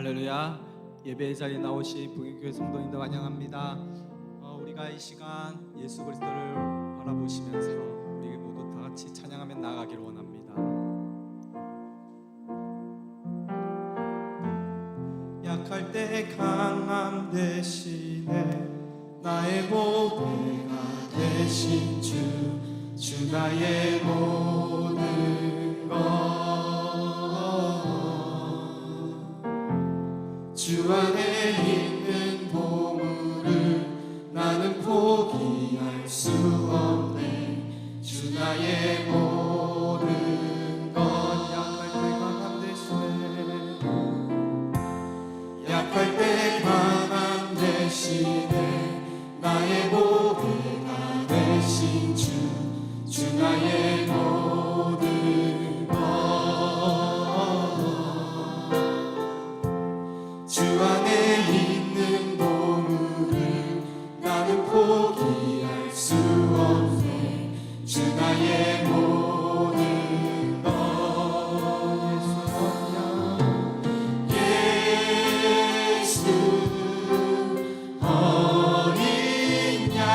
할렐루야. 예배 자리에 나오신 부흥교회 성도님들 환영합니다. 우리가 이 시간 예수 그리스도를 바라보시면서 우리 모두 다 같이 찬양하며 나아가기를 원합니다. 약할 때 강함 대신에 나의 보배가 되신 주 나의 모든 것, 주 안에 있는 보물을 나는 포기할 수 없네. 주 나의 모든 것. 약할 때 강함 대신에, 약할 때 강함 대신에 나의 보배가 되신 주 나의 모든 것. 주 안에 있는 보물을 나는 포기할 수 없네. 주 나의 모든 것. 예수 어린 양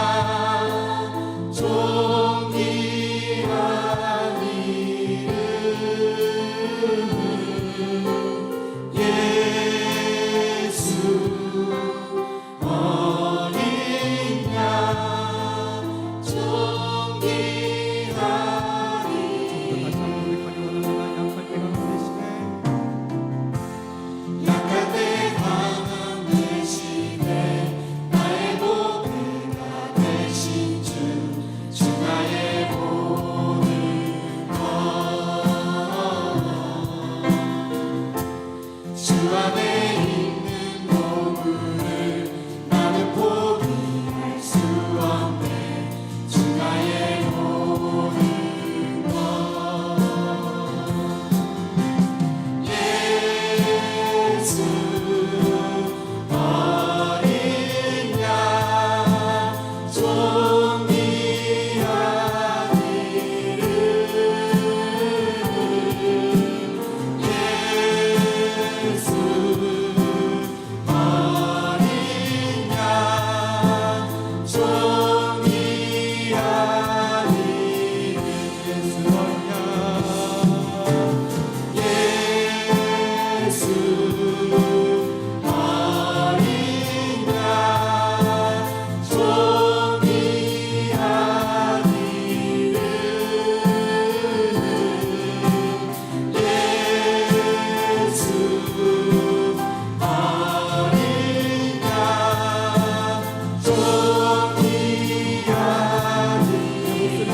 존귀한 이름,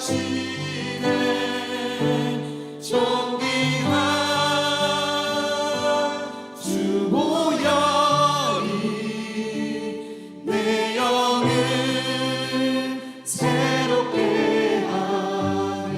하시네 존귀한 주 보혈이 내 영을 새롭게 하네.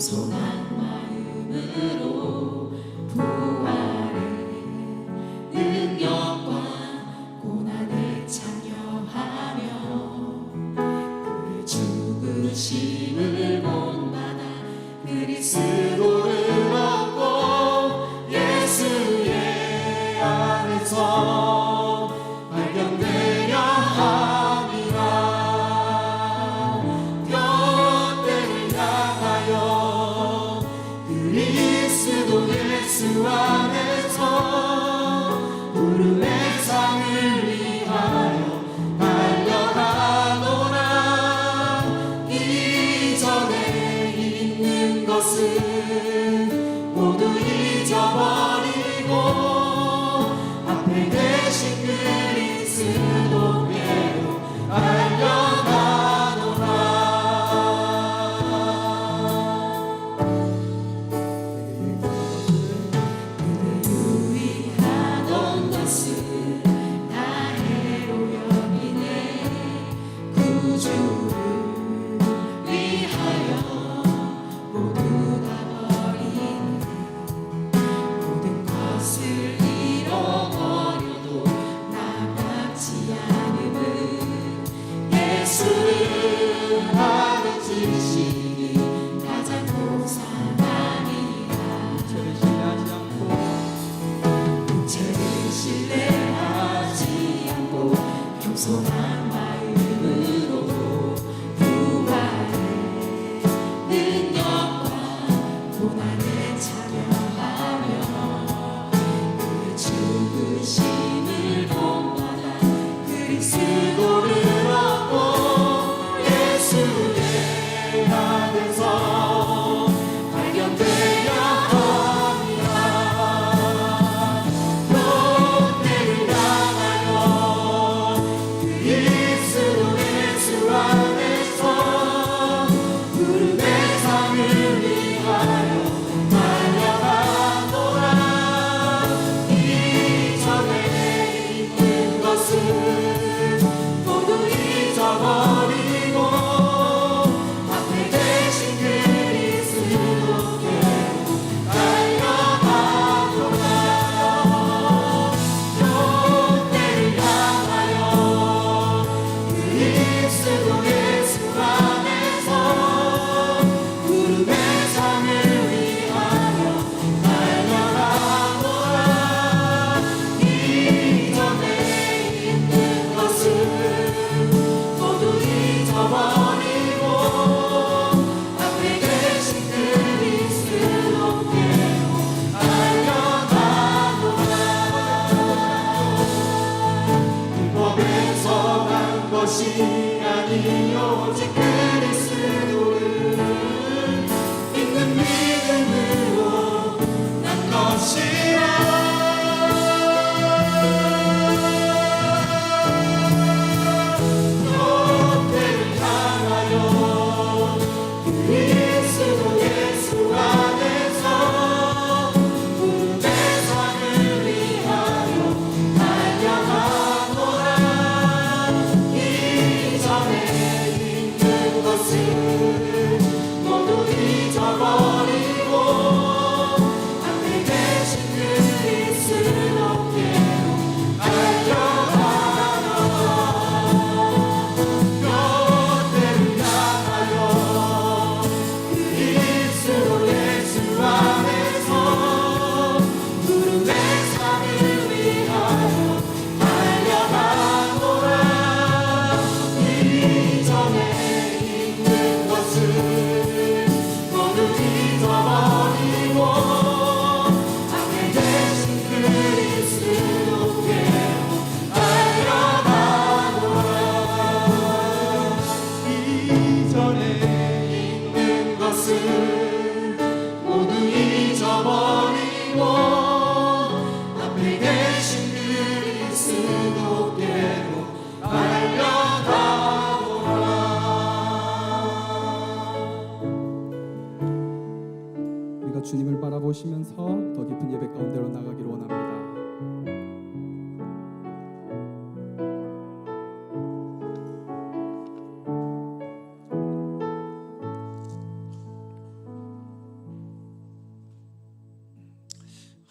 겸손한 마음으로 부활의 능력과 고난에 참여하며 그의 죽으심을 본받아 그리스도를 얻고 예수의 안에서 발견되려 함이라. 뼈대를 향하여 그리스도 예수 안에서 부름의 상을 위하여 달려가노라. 이전에 있는 것은 모두 잊어버리고 앞에 계신 그리스도께로 달려가노라. 그대 유익하던 것을 다 해로 여기네. 구주를 위하여 모두 다 버린 모든 것을 잃어버려도 남지 않음은 예수를 아는 지식이 가장 고상함이라. 죄를 신뢰하지 않고 죄를 신뢰하지 않고 겸손한 마음으로 부활의 능력과 고난에 참여하며 그의 죽으심을 본받아 그리스도를 얻고 예수의 안에서 발견되려 함이라. 롯데를 향하여 그리스도 예수 안에서 부름의 상을 위하여 달려가노라. 이전에 있는 것은 모두 잊어버리고 앞에 계신 그리스도께로 달려가노라. 롯데를 향하여 그리스도 예수 안에서 부름의 상을 위하여 달려가노라. 이전에 있는 것은 모두 잊어버리고 앞에 계신 그리스도께로 달려가노라. 율법에서 난 것이 아니요 오직 그리스도를 믿는 믿음으로 난 것이라. 롯데를 향하여 그리스도 예수 안에서 부름의 상을 위하여 달려가노라. 이전에 있는 것은 모두 잊어버리고 앞에 계신 그리스도께로 달려가노라. 롯데를 향하여 그리스도 예수 안에서 부름의 상을 위하여 달려가노라. 이전에 있는 것은 모두 잊어버리고 앞에 계신 그리스도께로 달려가노라. 이전에 있는 것은 모두 잊어버리고 앞에 계신 그리스도께로 달려가노라. 우리가 주님을 바라보시면서 더 깊은 예배 가운데로 나가기를 원합니다.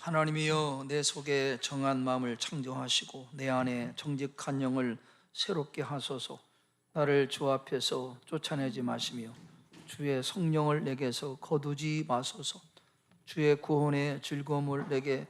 하나님이여, 내 속에 정한 마음을 창조하시고 내 안에 정직한 영을 새롭게 하소서. 나를 주 앞에서 쫓아내지 마시며 주의 성령을 내게서 거두지 마소서. 주의 구원의 즐거움을 내게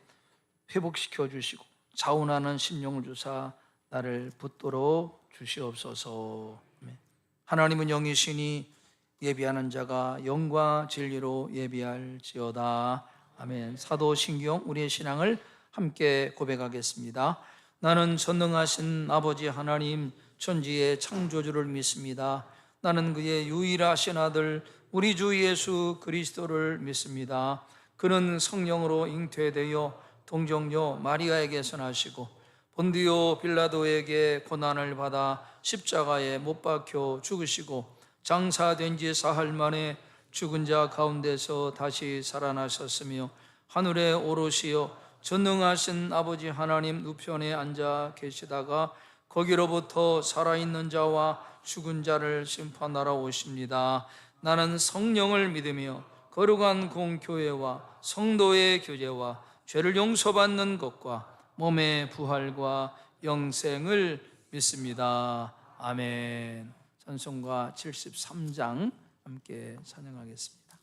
회복시켜 주시고 자원하는 심령을 주사 나를 붙들어 주시옵소서. 아멘. 하나님은 영이시니 예비하는 자가 영과 진리로 예비할지어다. 아멘. 사도신경 우리의 신앙을 함께 고백하겠습니다. 나는 전능하신 아버지 하나님 천지의 창조주를 믿습니다. 나는 그의 유일하신 아들 우리 주 예수 그리스도를 믿습니다. 그는 성령으로 잉태되어 동정녀 마리아에게서 나시고 본디오 빌라도에게 고난을 받아 십자가에 못 박혀 죽으시고 장사된 지 사흘 만에 죽은 자 가운데서 다시 살아나셨으며 하늘에 오르시어 전능하신 아버지 하나님 우편에 앉아 계시다가 거기로부터 살아있는 자와 죽은 자를 심판하러 오십니다. 나는 성령을 믿으며 거룩한 공교회와 성도의 교제와 죄를 용서받는 것과 몸의 부활과 영생을 믿습니다. 아멘. 찬송가 73장 함께 찬양하겠습니다.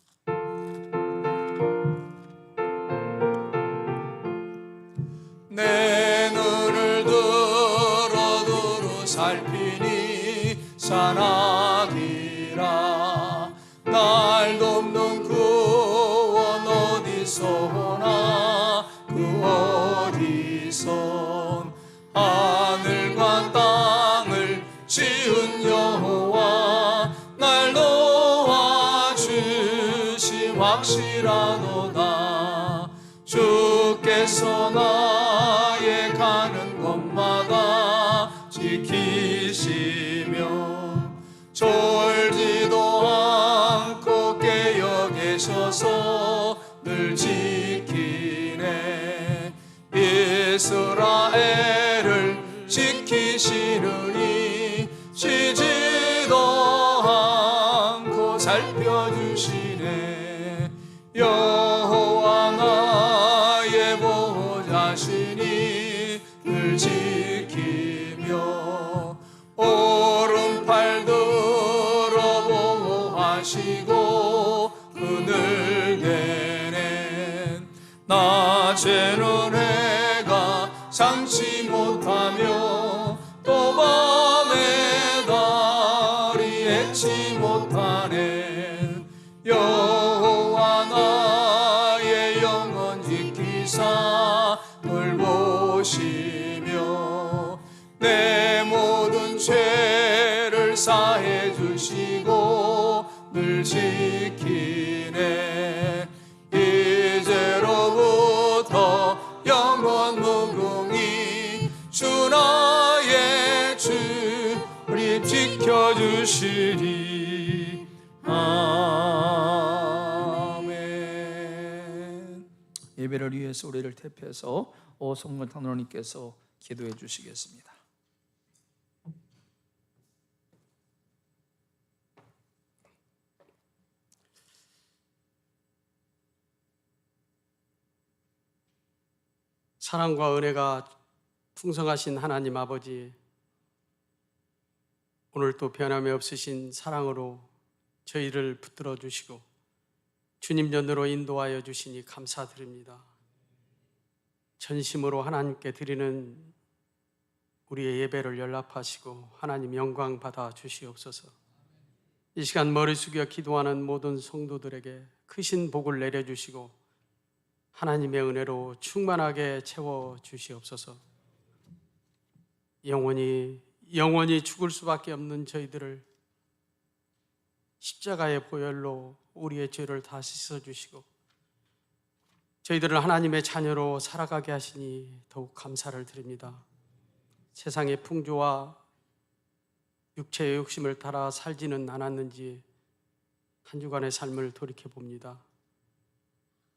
내 눈을 들어 두루 살피니 산악이라 날 돕는 구원 어디서 오나 그 어디선 하늘과 땅을 지은 여호와 날 도와주심 확실하도다. 주께서 나의 가는 곳마다 지키시며 졸지도 않고 깨어 계셔서 늘 지키네. 이스라엘을 지키시느니 쉬지도 않고 살펴주시네. 여호와 나의 보호자시니 늘 지키며 오른팔 들어 보호하시고 그늘 내는 낮에는 해가 상치 못하며 또 밤에 달이 애치 못하네. 여호와 나의 영혼 지키사 돌보시며 내 모든 죄를 사해 주시고 늘 지키네. 이제로부터 영원 무궁히 주 나의 주 우리 지켜주시리. 아멘. 예배를 위해서 우리를 대표해서 오성근 장로님께서 기도해 주시겠습니다. 사랑과 은혜가 풍성하신 하나님 아버지, 오늘 또 변함이 없으신 사랑으로 저희를 붙들어 주시고 주님 전으로 인도하여 주시니 감사드립니다. 전심으로 하나님께 드리는 우리의 예배를 연락하시고 하나님 영광 받아 주시옵소서. 이 시간 머리 숙여 기도하는 모든 성도들에게 크신 복을 내려주시고 하나님의 은혜로 충만하게 채워 주시옵소서. 영원히 죽을 수밖에 없는 저희들을 십자가의 보혈로 우리의 죄를 다 씻어주시고 저희들을 하나님의 자녀로 살아가게 하시니 더욱 감사를 드립니다. 세상의 풍조와 육체의 욕심을 따라 살지는 않았는지 한 주간의 삶을 돌이켜봅니다.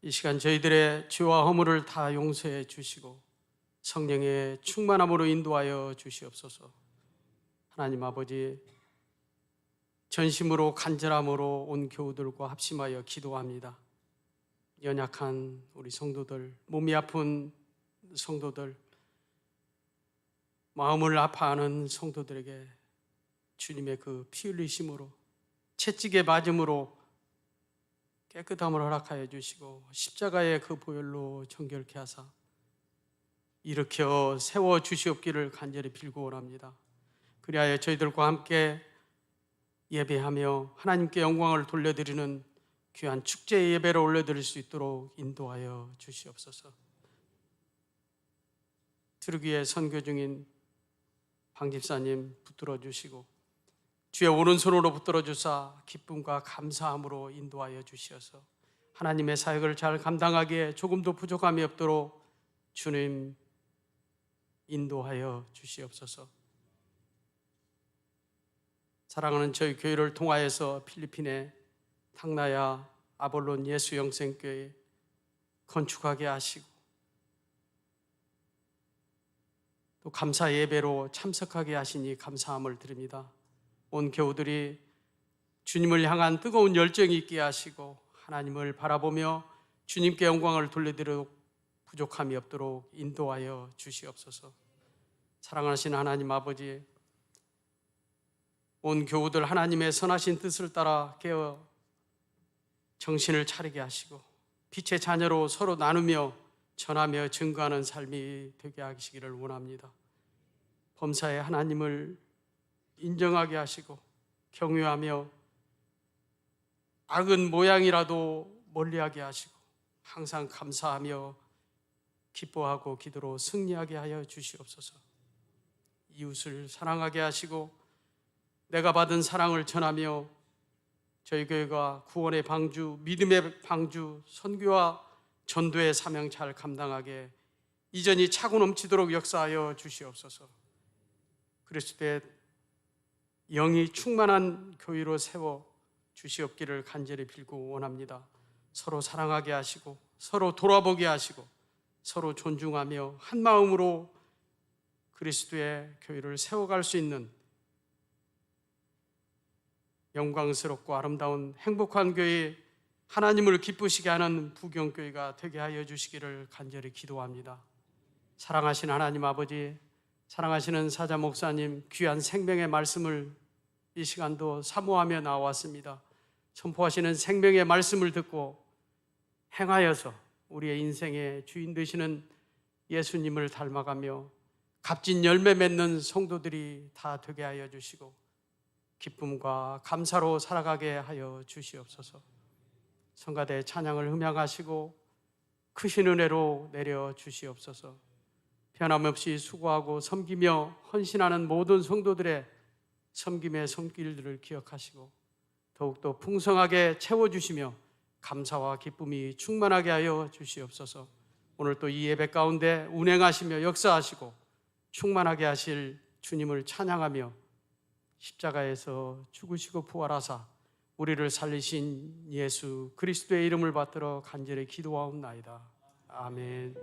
이 시간 저희들의 죄와 허물을 다 용서해 주시고 성령의 충만함으로 인도하여 주시옵소서. 하나님 아버지, 전심으로 간절함으로 온 교우들과 합심하여 기도합니다. 연약한 우리 성도들, 몸이 아픈 성도들, 마음을 아파하는 성도들에게 주님의 그 피 흘리심으로 채찍에 맞음으로 깨끗함을 허락하여 주시고 십자가의 그 보혈로 정결케 하사 일으켜 세워 주시옵기를 간절히 빌고 원합니다. 그리하여 저희들과 함께 예배하며 하나님께 영광을 돌려드리는 귀한 축제 예배를 올려드릴 수 있도록 인도하여 주시옵소서. 트루기에 선교 중인 방 집사님 붙들어 주시고 주의 오른손으로 붙들어 주사 기쁨과 감사함으로 인도하여 주시어서 하나님의 사역을 잘 감당하기에 조금도 부족함이 없도록 주님 인도하여 주시옵소서. 사랑하는 저희 교회를 통하여서 필리핀의 탕나야 아볼론 예수 영생교회 건축하게 하시고 또 감사 예배로 참석하게 하시니 감사함을 드립니다. 온 교우들이 주님을 향한 뜨거운 열정이 있게 하시고 하나님을 바라보며 주님께 영광을 돌려드리도록 부족함이 없도록 인도하여 주시옵소서. 사랑하신 하나님 아버지, 온 교우들 하나님의 선하신 뜻을 따라 깨어 정신을 차리게 하시고 빛의 자녀로 서로 나누며 전하며 증거하는 삶이 되게 하시기를 원합니다. 범사에 하나님을 인정하게 하시고 경외하며 악은 모양이라도 멀리하게 하시고 항상 감사하며 기뻐하고 기도로 승리하게 하여 주시옵소서. 이웃을 사랑하게 하시고 내가 받은 사랑을 전하며 저희 교회가 구원의 방주, 믿음의 방주, 선교와 전도의 사명 잘 감당하게 이전이 차고 넘치도록 역사하여 주시옵소서. 그리스도의 영이 충만한 교회로 세워 주시옵기를 간절히 빌고 원합니다. 서로 사랑하게 하시고 서로 돌아보게 하시고 서로 존중하며 한 마음으로 그리스도의 교회를 세워갈 수 있는 영광스럽고 아름다운 행복한 교회, 하나님을 기쁘시게 하는 부경교회가 되게 하여 주시기를 간절히 기도합니다. 사랑하신 하나님 아버지, 사랑하시는 사자 목사님 귀한 생명의 말씀을 이 시간도 사모하며 나왔습니다. 선포하시는 생명의 말씀을 듣고 행하여서 우리의 인생의 주인 되시는 예수님을 닮아가며 값진 열매 맺는 성도들이 다 되게 하여 주시고 기쁨과 감사로 살아가게 하여 주시옵소서. 성가대 찬양을 흠양하시고 크신 은혜로 내려 주시옵소서. 변함없이 수고하고 섬기며 헌신하는 모든 성도들의 섬김의 손길들을 기억하시고 더욱더 풍성하게 채워주시며 감사와 기쁨이 충만하게 하여 주시옵소서. 오늘 또 이 예배 가운데 운행하시며 역사하시고 충만하게 하실 주님을 찬양하며 십자가에서 죽으시고 부활하사 우리를 살리신 예수 그리스도의 이름을 받들어 간절히 기도하옵나이다. 아멘.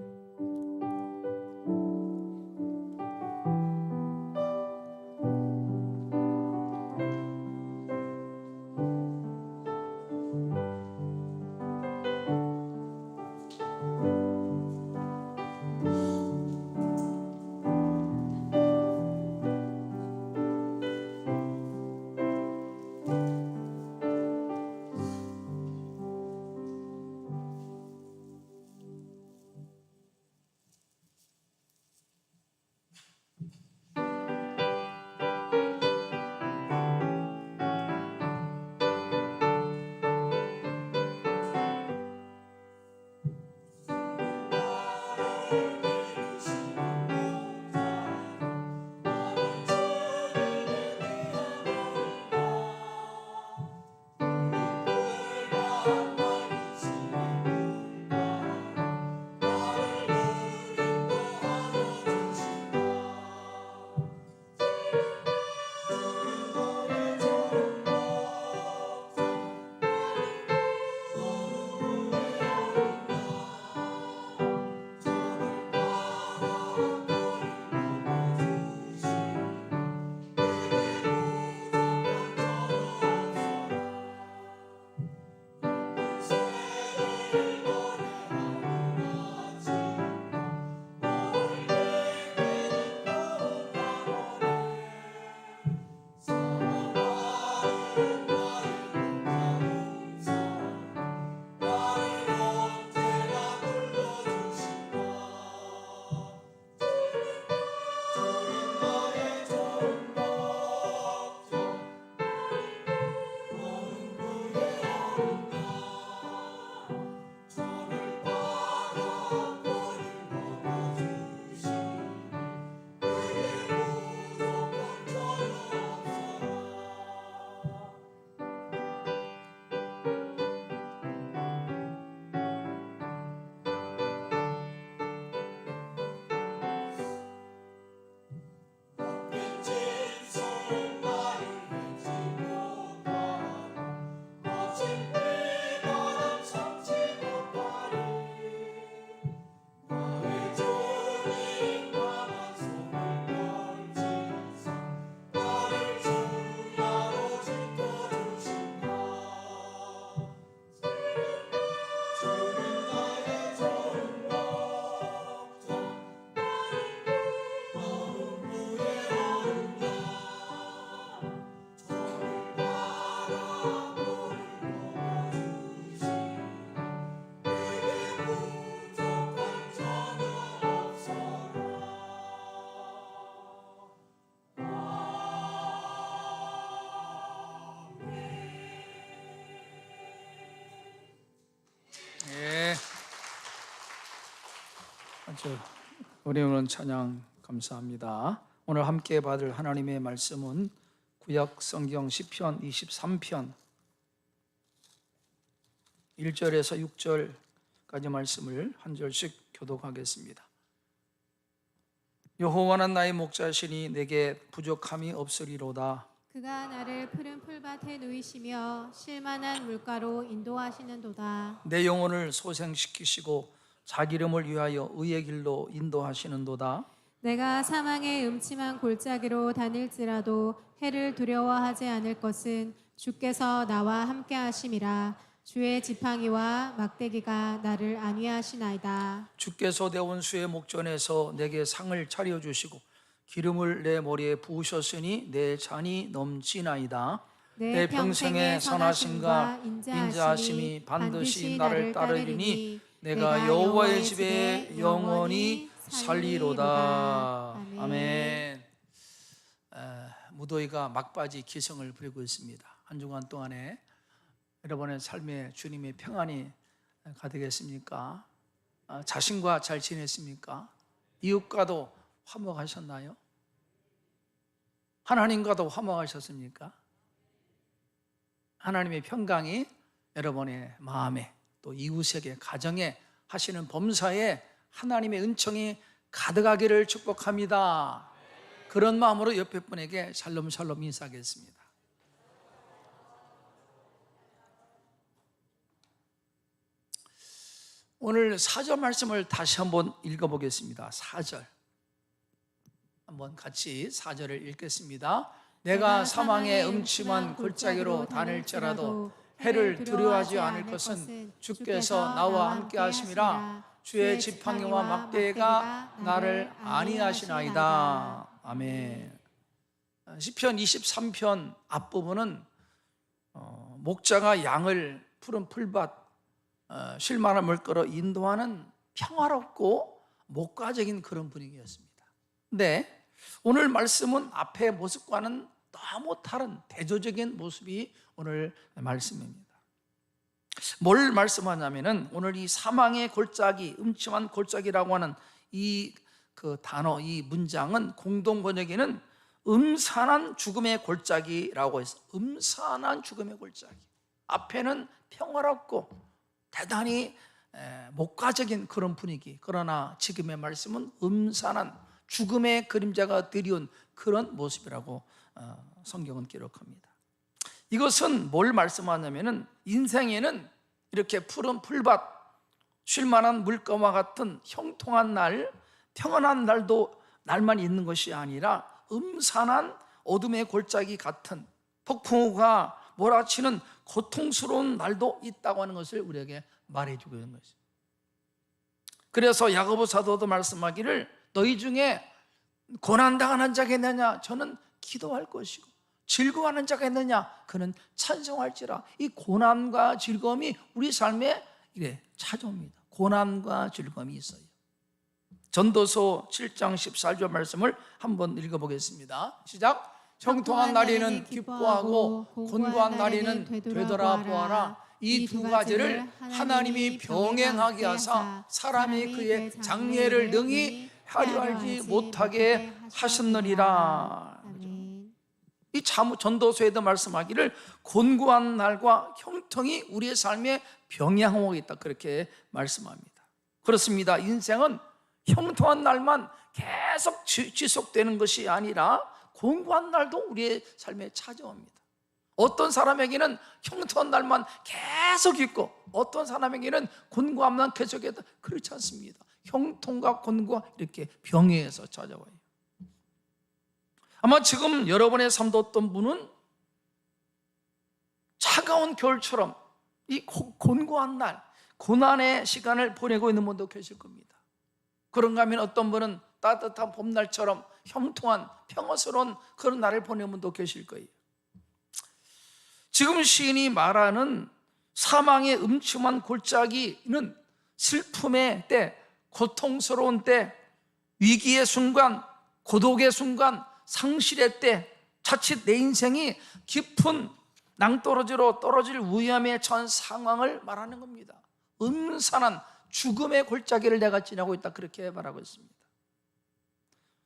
우리 오늘 찬양 감사합니다. 오늘 함께 받을 하나님의 말씀은 구약 성경 시편 23편 1절에서 6절까지 말씀을 한 절씩 교독하겠습니다. 여호와는 나의 목자시니 내게 부족함이 없으리로다. 그가 나를 푸른 풀밭에 누이시며 쉴만한 물가로 인도하시는도다. 내 영혼을 소생시키시고 자기 이름을 위하여 의의 길로 인도하시는도다. 내가 사망의 음침한 골짜기로 다닐지라도 해를 두려워하지 않을 것은 주께서 나와 함께 하심이라. 주의 지팡이와 막대기가 나를 안위하시나이다. 주께서 내 원수의 목전에서 내게 상을 차려주시고 기름을 내 머리에 부으셨으니 내 잔이 넘치나이다. 내 평생의 선하심과 인자하심이 반드시 나를 따르리니 내가 여호와의 집에 영원히 살리로다. 아멘. 무더위가 막바지 기승을 부리고 있습니다. 한 주간 동안에 여러분의 삶에 주님의 평안이 가득했습니까? 자신과 잘 지냈습니까? 이웃과도 화목하셨나요? 하나님과도 화목하셨습니까? 하나님의 평강이 여러분의 마음에 또 이웃에게 가정에 하시는 범사에 하나님의 은총이 가득하기를 축복합니다. 그런 마음으로 옆에 분에게 샬롬 인사하겠습니다. 오늘 4절 말씀을 다시 한번 읽어보겠습니다. 4절 한번 같이 4절을 읽겠습니다. 내가 사망의 음침한 골짜기로 다닐지라도 해를 두려워하지 않을 것은 주께서 나와 함께 하심이라. 주의 지팡이와 막대가 나를 안위하시나이다. 아멘. 시편 23편 앞부분은 목자가 양을 푸른 풀밭 쉴만한 물가로 인도하는 평화롭고 목가적인 그런 분위기였습니다. 근데 오늘 말씀은 앞의 모습과는 너무 다른 대조적인 모습이 오늘 말씀입니다. 뭘 말씀하냐면은 오늘 이 사망의 골짜기, 음침한 골짜기라고 하는 이 그 단어, 이 문장은 공동 번역에는 음산한 죽음의 골짜기라고 해서 음산한 죽음의 골짜기. 앞에는 평화롭고 대단히 목가적인 그런 분위기. 그러나 지금의 말씀은 음산한 죽음의 그림자가 드리운 그런 모습이라고 성경은 기록합니다. 이것은 뭘 말씀하냐면은 인생에는 이렇게 푸른 풀밭, 쉴만한 물가와 같은 형통한 날, 평안한 날만 있는 것이 아니라 음산한 어둠의 골짜기 같은 폭풍우가 몰아치는 고통스러운 날도 있다고 하는 것을 우리에게 말해주고 있는 것이죠. 그래서 야고보 사도도 말씀하기를 너희 중에 고난당하는 자가 있느냐? 저는 기도할 것이고 즐거워하는 자가 있느냐? 그는 찬송할지라. 이 고난과 즐거움이 우리 삶에 찾아옵니다. 고난과 즐거움이 있어요. 전도서 7장 14절 말씀을 한번 읽어보겠습니다. 시작. 형통한 날에는 기뻐하고 곤고한 날에는 되돌아보아라. 이 두 가지를 하나님이 병행하게 하사 사람이 그의 장래를 능히 하려 알지 못하게 하셨느니라. 이 전도서에도 말씀하기를 곤고한 날과 형통이 우리의 삶에 병행하고 있다, 그렇게 말씀합니다. 그렇습니다. 인생은 형통한 날만 계속 지속되는 것이 아니라 곤고한 날도 우리의 삶에 찾아옵니다. 어떤 사람에게는 형통한 날만 계속 있고 어떤 사람에게는 곤고함만 계속해도 그렇지 않습니다. 형통과 곤고가 이렇게 병행해서 찾아와요. 아마 지금 여러분의 삶도 어떤 분은 차가운 겨울처럼 이 곤고한 날, 고난의 시간을 보내고 있는 분도 계실 겁니다. 그런가 하면 어떤 분은 따뜻한 봄날처럼 형통한 평화스러운 그런 날을 보내는 분도 계실 거예요. 지금 시인이 말하는 사망의 음침한 골짜기는 슬픔의 때, 고통스러운 때, 위기의 순간, 고독의 순간, 상실의 때, 자칫 내 인생이 깊은 낭떠러지로 떨어질 위험에 처한 상황을 말하는 겁니다. 음산한 죽음의 골짜기를 내가 지나고 있다, 그렇게 말하고 있습니다.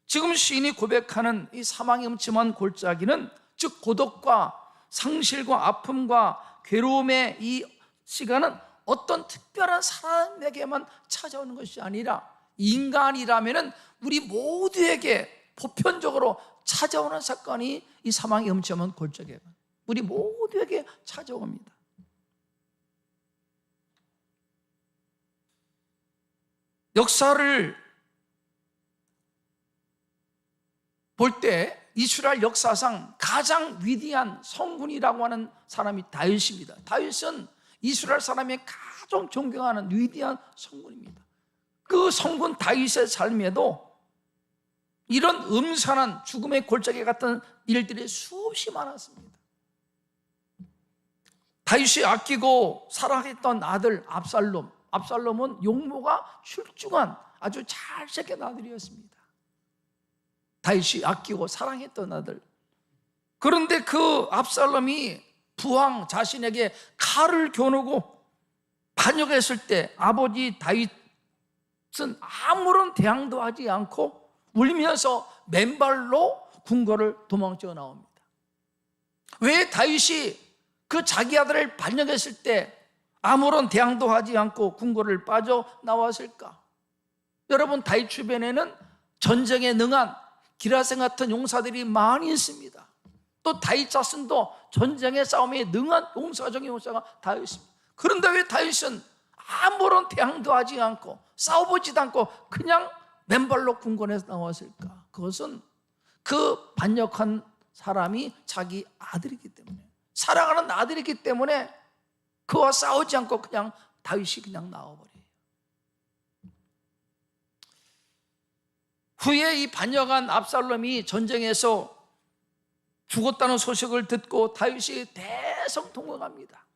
지금 시인이 고백하는 이 사망의 음침한 골짜기는 즉 고독과 상실과 아픔과 괴로움의 이 시간은 어떤 특별한 사람에게만 찾아오는 것이 아니라 인간이라면 우리 모두에게 보편적으로 찾아오는 사건이 이 사망의 음침한 골짜기예요. 우리 모두에게 찾아옵니다. 역사를 볼 때 이스라엘 역사상 가장 위대한 성군이라고 하는 사람이 다윗입니다. 다윗은 이스라엘 사람이 가장 존경하는 위대한 성군입니다. 그 성군 다윗의 삶에도 이런 음산한 죽음의 골짜기 같은 일들이 수없이 많았습니다. 다윗이 아끼고 사랑했던 아들 압살롬은 용모가 출중한 아주 잘생긴 아들이었습니다. 다윗이 아끼고 사랑했던 아들. 그런데 그 압살롬이 부왕 자신에게 칼을 겨누고 반역했을 때 아버지 다윗은 아무런 대항도 하지 않고 울면서 맨발로 궁궐을 도망쳐 나옵니다. 왜 다윗이 그 자기 아들을 반역했을 때 아무런 대항도 하지 않고 궁궐을 빠져나왔을까? 여러분, 다윗 주변에는 전쟁에 능한 기라성 같은 용사들이 많이 있습니다. 또 다윗 자신도 전쟁의 싸움에 능한 용사적인 용사가 다 있습니다. 그런데 왜 다윗은 아무런 대항도 하지 않고 싸워보지도 않고 그냥 맨발로 궁궐에서 나왔을까? 그것은 그 반역한 사람이 자기 아들이기 때문에, 사랑하는 아들이기 때문에 그와 싸우지 않고 그냥 다윗이 그냥 나와버려요. 후에 이 반역한 압살롬이 전쟁에서 죽었다는 소식을 듣고 다윗이 대성통곡합니다.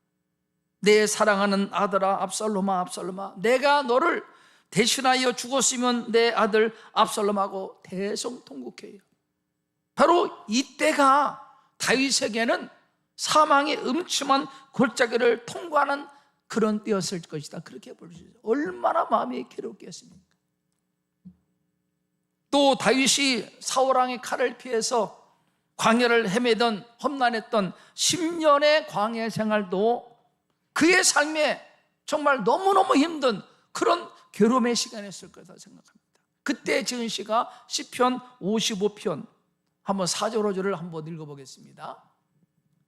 내 사랑하는 아들아 압살롬아, 압살롬아, 내가 너를 대신하여 죽었으면 내 아들 압살롬하고 대성통곡해요. 바로 이때가 다윗에게는 사망의 음침한 골짜기를 통과하는 그런 때였을 것이다, 그렇게 볼 수 있어요. 얼마나 마음이 괴롭겠습니까? 또 다윗이 사울왕의 칼을 피해서 광야를 헤매던 험난했던 10년의 광야 생활도 그의 삶에 정말 너무너무 힘든 그런 괴로움의 시간이었을 거다 생각합니다. 그때 지은 시가 시편 55편, 한번 4절 5절을 한번 읽어보겠습니다.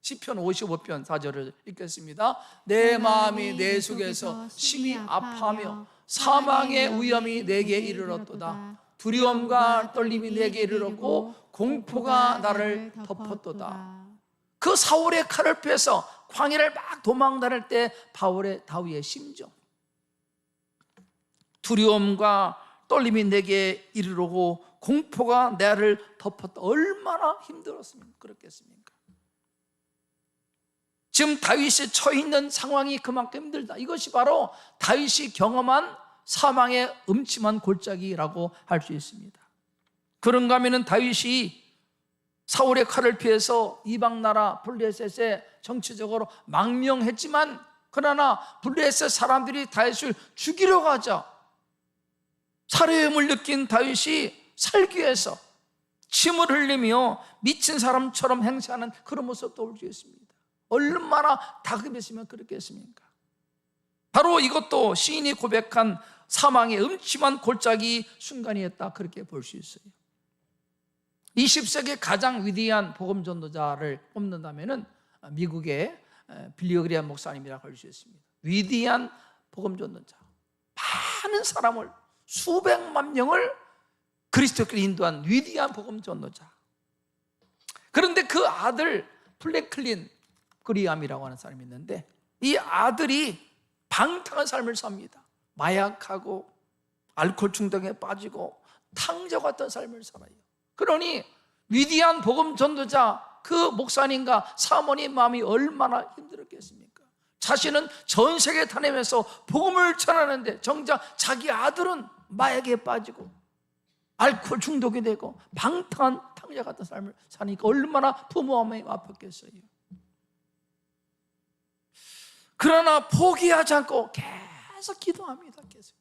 시편 55편 4절을 읽겠습니다. 내 마음이 내 속에서 심히 아파하며 사망의 위험이 내게 이르렀도다. 두려움과 떨림이 내게 이르렀고 공포가 나를 덮었도다. 그 사울의 칼을 피해서 광야를 막 도망 다닐 때 다윗의 심정, 두려움과 떨림이 내게 이르르고 공포가 나를 덮었다. 얼마나 힘들었습니까? 그렇겠습니까? 지금 다윗이 처해 있는 상황이 그만큼 힘들다. 이것이 바로 다윗이 경험한 사망의 음침한 골짜기라고 할 수 있습니다. 그런가 하면 다윗이 사울의 칼을 피해서 이방나라 블레셋에 정치적으로 망명했지만, 그러나 블레셋 사람들이 다윗을 죽이려고 하자 살해임을 느낀 다윗이 살기 위해서 침을 흘리며 미친 사람처럼 행세하는 그런 모습도 볼 수 있습니다. 얼마나 다급했으면 그렇겠습니까? 바로 이것도 시인이 고백한 사망의 음침한 골짜기 순간이었다, 그렇게 볼 수 있어요. 20세기 가장 위대한 복음 전도자를 뽑는다면 미국의 빌리 그레이엄 목사님이라고 할 수 있습니다. 위대한 복음 전도자, 많은 사람을, 수백만 명을 그리스도께로 인도한 위대한 복음 전도자. 그런데 그 아들 플랭클린 그리암이라고 하는 사람이 있는데, 이 아들이 방탕한 삶을 삽니다. 마약하고 알코올 중독에 빠지고 탕자 같은 삶을 살아요. 그러니 위대한 복음 전도자 그 목사님과 사모님 마음이 얼마나 힘들었겠습니까? 자신은 전 세계 다니면서 복음을 전하는데 정작 자기 아들은 마약에 빠지고 알코올 중독이 되고 방탕한 탕자 같은 삶을 사니까 얼마나 부모 마음이 아팠겠어요. 그러나 포기하지 않고 계속 기도합니다. 계속.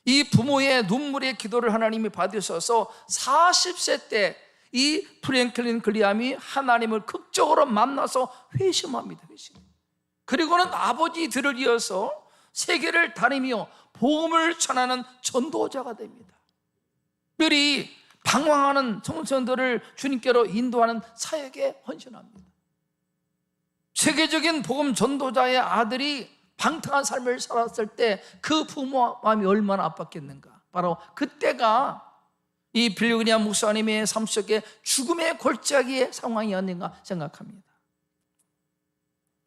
이 부모의 눈물의 기도를 하나님이 받으셔서 40세 때 이 프랭클린 글리암이 하나님을 극적으로 만나서 회심합니다. 회심. 그리고는 아버지들을 이어서 세계를 다니며 복음을 전하는 전도자가 됩니다. 특별히 방황하는 청소년들을 주님께로 인도하는 사역에 헌신합니다. 세계적인 복음 전도자의 아들이 방탕한 삶을 살았을 때 그 부모 마음이 얼마나 아팠겠는가. 바로 그때가 이 빌리 그레이엄 목사님의 삶 속에 죽음의 골짜기의 상황이었는가 생각합니다.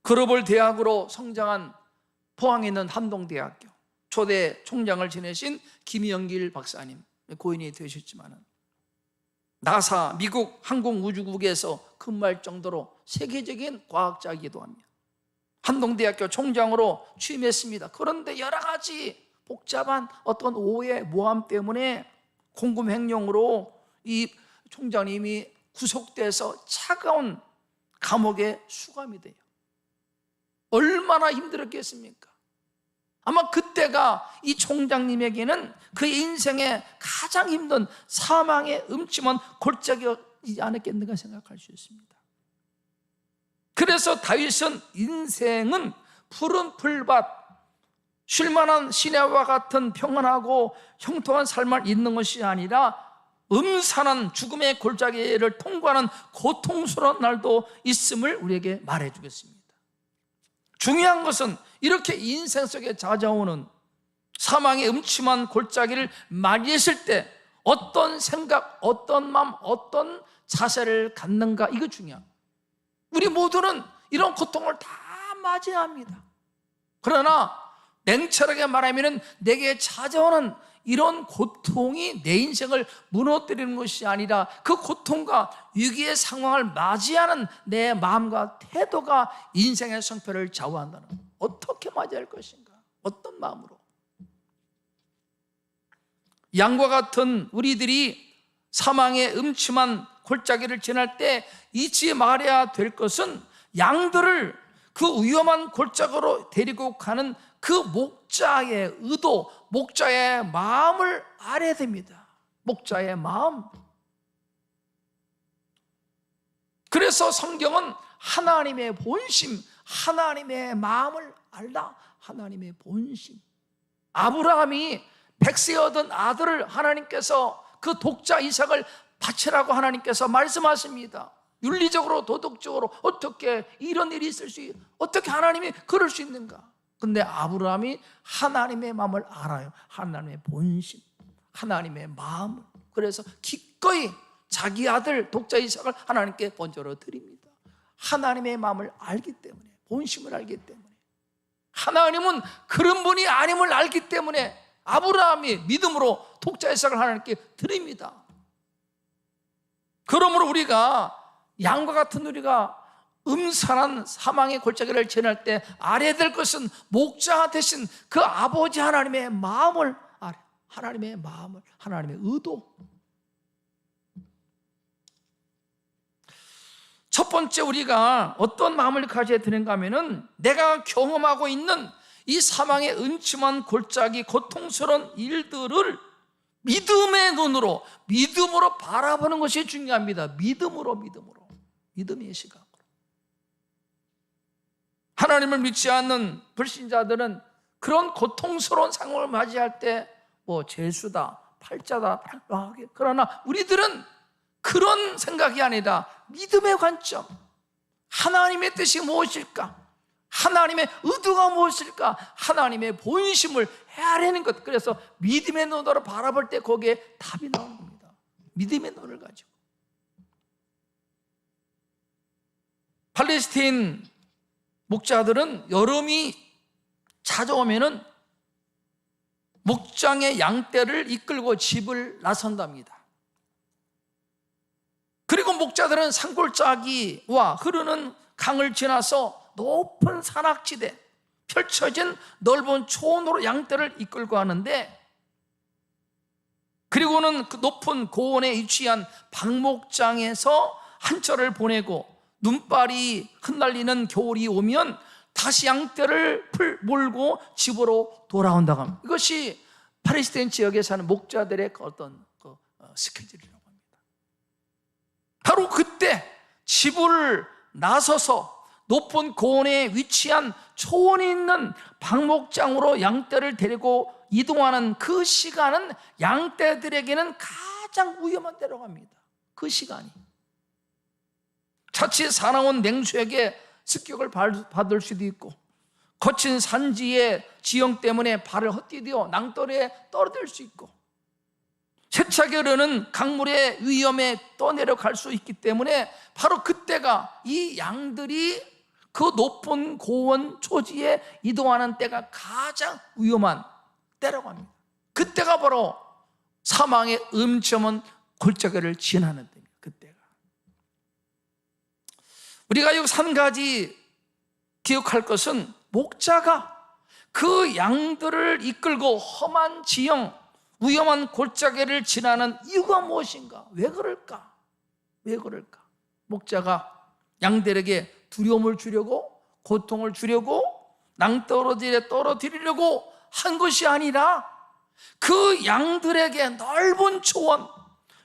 글로벌 대학으로 성장한 포항에 있는 한동대학교 초대 총장을 지내신 김영길 박사님, 고인이 되셨지만 나사 미국 항공우주국에서 근무할 정도로 세계적인 과학자이기도 합니다. 한동대학교 총장으로 취임했습니다. 그런데 여러 가지 복잡한 어떤 오해 모함 때문에 공금횡령으로 이 총장님이 구속돼서 차가운 감옥에 수감이 돼요. 얼마나 힘들었겠습니까? 아마 그때가 이 총장님에게는 그의 인생의 가장 힘든 사망의 음침한 골짜기이지 않았겠는가 생각할 수 있습니다. 그래서 다윗은 인생은 푸른 풀밭, 쉴만한 시내와 같은 평안하고 형통한 삶을 잇는 것이 아니라 음산한 죽음의 골짜기를 통과하는 고통스러운 날도 있음을 우리에게 말해주겠습니다. 중요한 것은 이렇게 인생 속에 찾아오는 사망의 음침한 골짜기를 맞이했을 때 어떤 생각, 어떤 마음, 어떤 자세를 갖는가, 이거 중요합니다. 우리 모두는 이런 고통을 다 맞이합니다. 그러나 냉철하게 말하면 내게 찾아오는 이런 고통이 내 인생을 무너뜨리는 것이 아니라 그 고통과 위기의 상황을 맞이하는 내 마음과 태도가 인생의 성패를 좌우한다는 것. 어떻게 맞이할 것인가? 어떤 마음으로? 양과 같은 우리들이 사망의 음침한 골짜기를 지날 때 잊지 말아야 될 것은 양들을 그 위험한 골짜기로 데리고 가는 그 목자의 의도, 목자의 마음을 알아야 됩니다. 목자의 마음. 그래서 성경은 하나님의 본심, 하나님의 마음을 알라. 하나님의 본심. 아브라함이 100세 얻은 아들을 하나님께서 그 독자 이삭을 바치라고 하나님께서 말씀하십니다. 윤리적으로 도덕적으로 어떻게 이런 일이 있을 수 어떻게 하나님이 그럴 수 있는가? 근데 아브라함이 하나님의 마음을 알아요. 하나님의 본심, 하나님의 마음을. 그래서 기꺼이 자기 아들 독자 이삭을 하나님께 번제로 드립니다. 하나님의 마음을 알기 때문에, 본심을 알기 때문에. 하나님은 그런 분이 아님을 알기 때문에 아브라함이 믿음으로 독자 이삭을 하나님께 드립니다. 그러므로 우리가 양과 같은 우리가 음산한 사망의 골짜기를 지날 때 알아야 될 것은 목자 대신 그 아버지 하나님의 마음을 알아요. 하나님의 마음을, 하나님의 의도. 첫 번째 우리가 어떤 마음을 가져야 되는가 하면은 내가 경험하고 있는 이 사망의 음침한 골짜기, 고통스러운 일들을 믿음의 눈으로, 믿음으로 바라보는 것이 중요합니다. 믿음으로, 믿음의 시각으로. 하나님을 믿지 않는 불신자들은 그런 고통스러운 상황을 맞이할 때 죄수다, 팔자다, 그러나 우리들은 그런 생각이 아니라 믿음의 관점, 하나님의 뜻이 무엇일까? 하나님의 의도가 무엇일까? 하나님의 본심을 헤아리는 것. 그래서 믿음의 눈으로 바라볼 때 거기에 답이 나오는 겁니다. 믿음의 눈을 가지고. 팔레스타인 목자들은 여름이 찾아오면은 목장의 양떼를 이끌고 집을 나선답니다. 그리고 목자들은 산골짜기와 흐르는 강을 지나서 높은 산악지대, 펼쳐진 넓은 초원으로 양떼를 이끌고 하는데, 그리고는 그 높은 고원에 위치한 방목장에서 한철을 보내고 눈발이 흩날리는 겨울이 오면 다시 양떼를 몰고 집으로 돌아온다고 합니다. 이것이 팔레스타인 지역에 사는 목자들의 어떤 스케줄이라고 합니다. 바로 그때 집을 나서서 높은 고원에 위치한 초원이 있는 방목장으로 양떼를 데리고 이동하는 그 시간은 양떼들에게는 가장 위험한 때라고 합니다. 그 시간이 자칫 사나운 냉수에게 습격을 받을 수도 있고, 거친 산지의 지형 때문에 발을 헛디뎌 낭떠러에 떨어질 수 있고, 세차게 흐르는 강물의 위험에 떠내려갈 수 있기 때문에 바로 그때가 이 양들이 그 높은 고원 초지에 이동하는 때가 가장 위험한 때라고 합니다. 그때가 바로 사망의 음침한 골짜기를 지나는 때입니다. 그때가. 우리가 여기서 한 가지 기억할 것은, 목자가 그 양들을 이끌고 험한 지형, 위험한 골짜기를 지나는 이유가 무엇인가? 왜 그럴까? 왜 그럴까? 목자가 양들에게 두려움을 주려고, 고통을 주려고, 낭떠러지에 떨어뜨리려고 한 것이 아니라 그 양들에게 넓은 초원,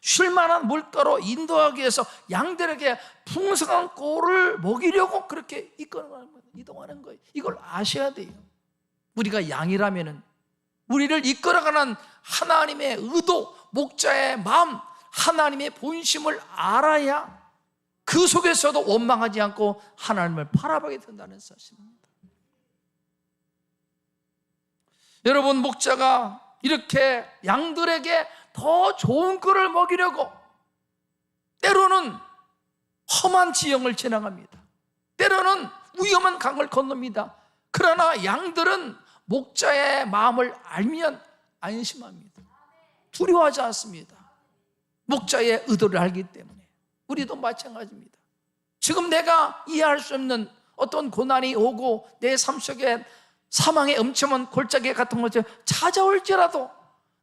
쉴만한 물가로 인도하기 위해서 양들에게 풍성한 꼴을 먹이려고 그렇게 이동하는 거예요. 이걸 아셔야 돼요. 우리가 양이라면은 우리를 이끌어가는 하나님의 의도, 목자의 마음, 하나님의 본심을 알아야 그 속에서도 원망하지 않고 하나님을 바라보게 된다는 사실입니다. 여러분, 목자가 이렇게 양들에게 더 좋은 꼴을 먹이려고 때로는 험한 지형을 지나갑니다. 때로는 위험한 강을 건넙니다. 그러나 양들은 목자의 마음을 알면 안심합니다. 두려워하지 않습니다. 목자의 의도를 알기 때문에. 우리도 마찬가지입니다. 지금 내가 이해할 수 없는 어떤 고난이 오고 내 삶 속에 사망의 엄청난 골짜기 같은 것을 찾아올지라도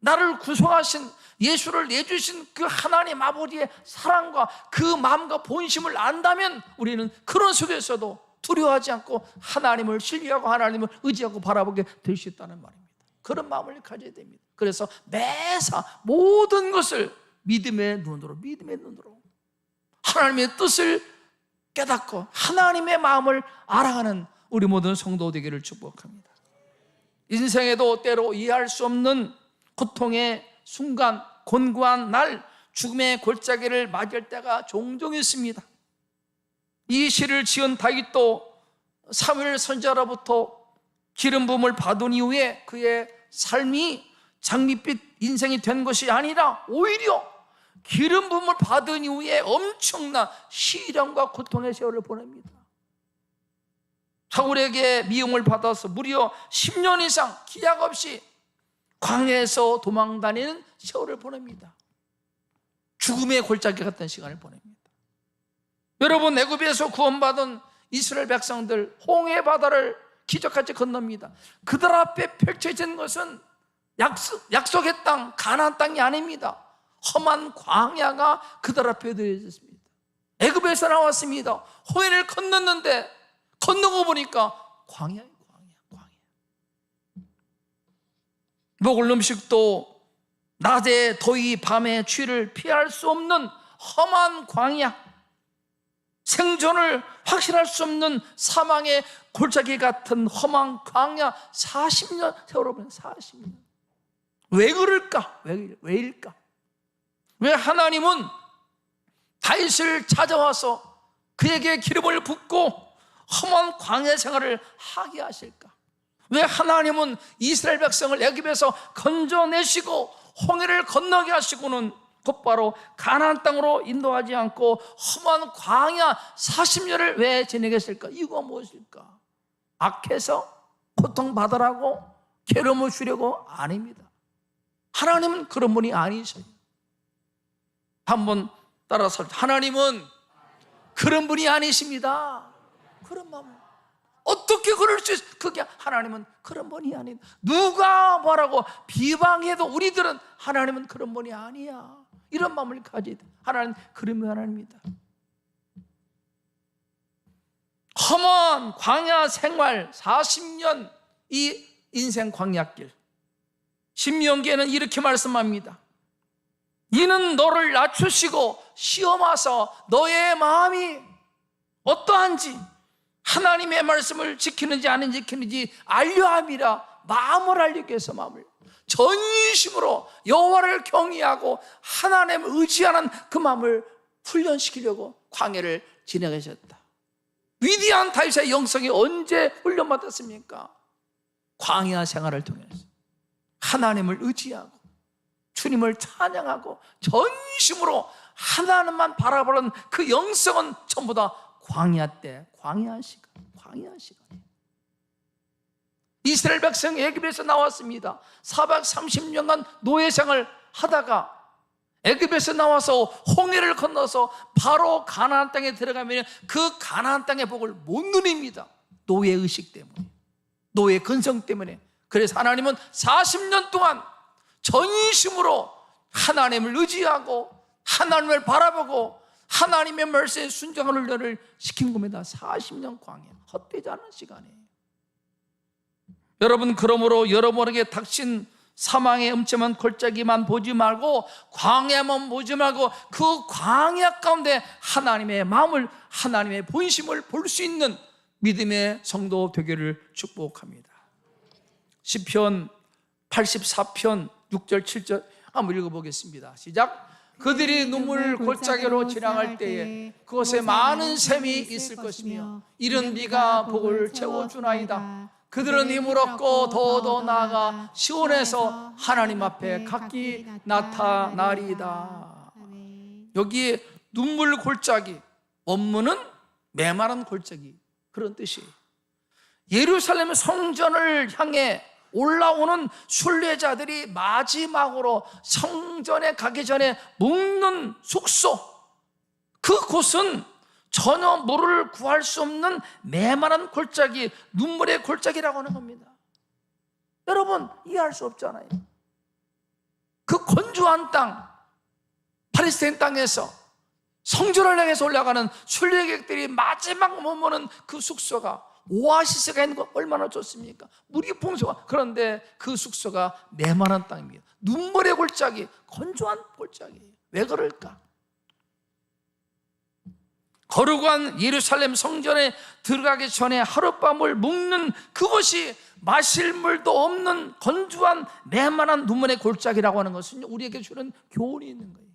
나를 구속하신 예수를 내주신 그 하나님 아버지의 사랑과 그 마음과 본심을 안다면 우리는 그런 속에서도 두려워하지 않고 하나님을 신뢰하고 하나님을 의지하고 바라보게 될 수 있다는 말입니다. 그런 마음을 가져야 됩니다. 그래서 매사 모든 것을 믿음의 눈으로 하나님의 뜻을 깨닫고 하나님의 마음을 알아가는 우리 모든 성도 되기를 축복합니다. 인생에도 때로 이해할 수 없는 고통의 순간, 곤고한 날, 죽음의 골짜기를 맞을 때가 종종 있습니다. 이 시를 지은 다윗도 사무엘 선지자로부터 기름 부음을 받은 이후에 그의 삶이 장밋빛 인생이 된 것이 아니라 오히려 기름 부음을 받은 이후에 엄청난 시련과 고통의 세월을 보냅니다. 사울에게 미움을 받아서 무려 10년 이상 기약 없이 광야에서 도망다니는 세월을 보냅니다. 죽음의 골짜기 같은 시간을 보냅니다. 여러분, 애굽에서 구원받은 이스라엘 백성들 홍해 바다를 기적같이 건넙니다. 그들 앞에 펼쳐진 것은 약속의 땅, 가나안 땅이 아닙니다. 험한 광야가 그들 앞에 놓여졌습니다. 애굽에서 나왔습니다. 홍해를 건넜는데 건너고 보니까 광야예요. 광야. 먹을 음식도 낮에 더위, 밤에 추위를 피할 수 없는 험한 광야, 생존을 확신할 수 없는 사망의 골짜기 같은 험한 광야 40년 세월을 보낸 40년. 왜 그럴까? 왜일까? 왜 하나님은 다윗을 찾아와서 그에게 기름을 붓고 험한 광야 생활을 하게 하실까? 왜 하나님은 이스라엘 백성을 애굽에서 건져내시고 홍해를 건너게 하시고는 곧바로 가나안 땅으로 인도하지 않고 험한 광야 40년을 왜 지내게 했을까? 이유가 무엇일까? 악해서 고통받으라고, 괴로움을 주려고? 아닙니다. 하나님은 그런 분이 아니셔요. 한번 따라서, 하나님은 그런 분이 아니십니다. 그런 마음. 어떻게 그럴 수 있어요? 그게 하나님은 그런 분이 아니다. 누가 뭐라고 비방해도 우리들은 하나님은 그런 분이 아니야, 이런 마음을 가져야 돼. 하나님 그런 분 하나님입니다. 험한 광야 생활 40년, 이 인생 광야길. 신명기에는 이렇게 말씀합니다. 이는 너를 낮추시고 시험하사 너의 마음이 어떠한지, 하나님의 말씀을 지키는지 안 지키는지 알려함이라. 마음을 알리기 위해서 마음을 전심으로 여호와를 경외하고 하나님을 의지하는 그 마음을 훈련시키려고 광야를 지나가셨다. 위대한 다윗의 영성이 언제 훈련받았습니까? 광야 생활을 통해서 하나님을 의지하고 주님을 찬양하고 전심으로 하나님만 바라보는 그 영성은 전부 다 광야 때, 광야 시간. 이스라엘 백성 애굽에서 나왔습니다. 430년간 노예생활을 하다가 애굽에서 나와서 홍해를 건너서 바로 가나안 땅에 들어가면 그 가나안 땅의 복을 못 누립니다. 노예의식 때문에, 노예 근성 때문에. 그래서 하나님은 40년 동안 전심으로 하나님을 의지하고 하나님을 바라보고 하나님의 말씀에 순종하는 훈련을 시킨 겁니다. 40년 광야, 헛되지 않은 시간이에요. 여러분, 그러므로 여러분에게 닥친 사망의 음침한 골짜기만 보지 말고 광야만 보지 말고 그 광야 가운데 하나님의 마음을, 하나님의 본심을 볼 수 있는 믿음의 성도 되기를 축복합니다. 시편 84편 6절 7절 한번 읽어보겠습니다. 시작. 그들이 눈물 골짜기로 지나갈 때에 그곳에 많은 샘이 있을 것이며 이른 비가 복을 채워주나이다. 그들은 힘을 얻고 더더 나아가 시온에서 하나님 앞에 각기 나타나리이다. 여기에 눈물 골짜기, 원문은 메마른 골짜기, 그런 뜻이에요. 예루살렘 성전을 향해 올라오는 순례자들이 마지막으로 성전에 가기 전에 묵는 숙소, 그곳은 전혀 물을 구할 수 없는 메마른 골짜기, 눈물의 골짜기라고 하는 겁니다. 여러분, 이해할 수 없잖아요. 그 건조한 땅, 팔레스타인 땅에서 성전을 향해서 올라가는 순례객들이 마지막 머무는 그 숙소가, 오아시스가 있는 거 얼마나 좋습니까? 물이 풍성한. 그런데 그 숙소가 메마른 땅입니다. 눈물의 골짜기, 건조한 골짜기예요. 왜 그럴까? 거룩한 예루살렘 성전에 들어가기 전에 하룻밤을 묵는 그곳이 마실 물도 없는 건조한 메마른 눈물의 골짜기라고 하는 것은 우리에게 주는 교훈이 있는 거예요.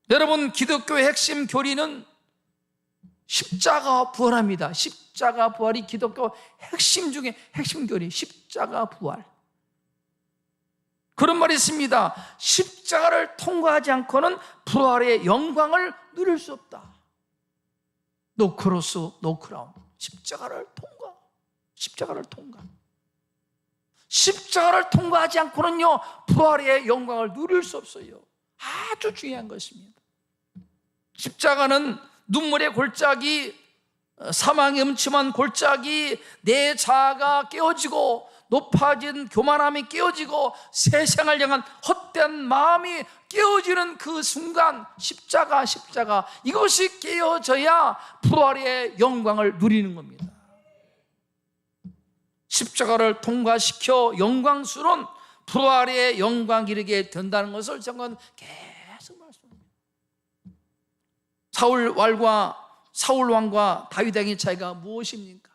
여러분, 기독교의 핵심 교리는 십자가 부활합니다. 십자가 부활이 기독교 핵심 중에 핵심 교리, 십자가 부활. 그런 말이 있습니다. 십자가를 통과하지 않고는 부활의 영광을 누릴 수 없다. 노 크로스, 노 크라운. 십자가를 통과. 십자가를 통과. 십자가를 통과하지 않고는요, 부활의 영광을 누릴 수 없어요. 아주 중요한 것입니다. 십자가는 눈물의 골짜기, 사망의 음침한 골짜기, 내 자아가 깨어지고 높아진 교만함이 깨어지고 세상을 향한 헛된 마음이 깨어지는 그 순간, 십자가 이것이 깨어져야 부활의 영광을 누리는 겁니다. 십자가를 통과시켜 영광스러운 부활의 영광 이르게 된다는 것을 저는 계속 말씀합니다. 사울 왕과 다윗 왕의 차이가 무엇입니까?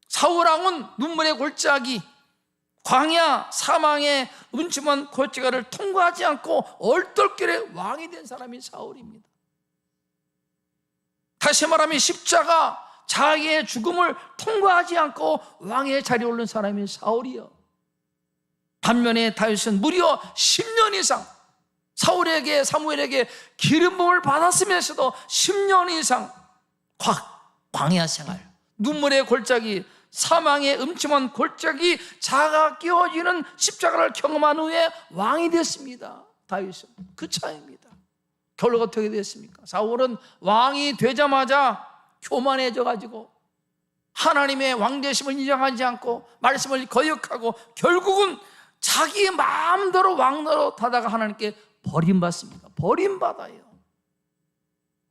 사울 왕은 눈물의 골짜기, 광야, 사망의 음침한 골짜기를 통과하지 않고 얼떨결에 왕이 된 사람이 사울입니다. 다시 말하면 십자가, 자기의 죽음을 통과하지 않고 왕의 자리에 오른 사람이 사울이요. 반면에 다윗은 무려 10년 이상 사울에게, 사무엘에게 기름 부음을 받았으면서도 10년 이상 광야 생활, 눈물의 골짜기, 사망의 음침한 골짜기, 자아가 끼워지는 십자가를 경험한 후에 왕이 됐습니다. 다윗은 그 차이입니다. 결과가 어떻게 됐습니까? 사울은 왕이 되자마자 교만해져 가지고 하나님의 왕되심을 인정하지 않고 말씀을 거역하고 결국은 자기 마음대로 왕 노릇하다가 하나님께 버림받습니다. 버림받아요.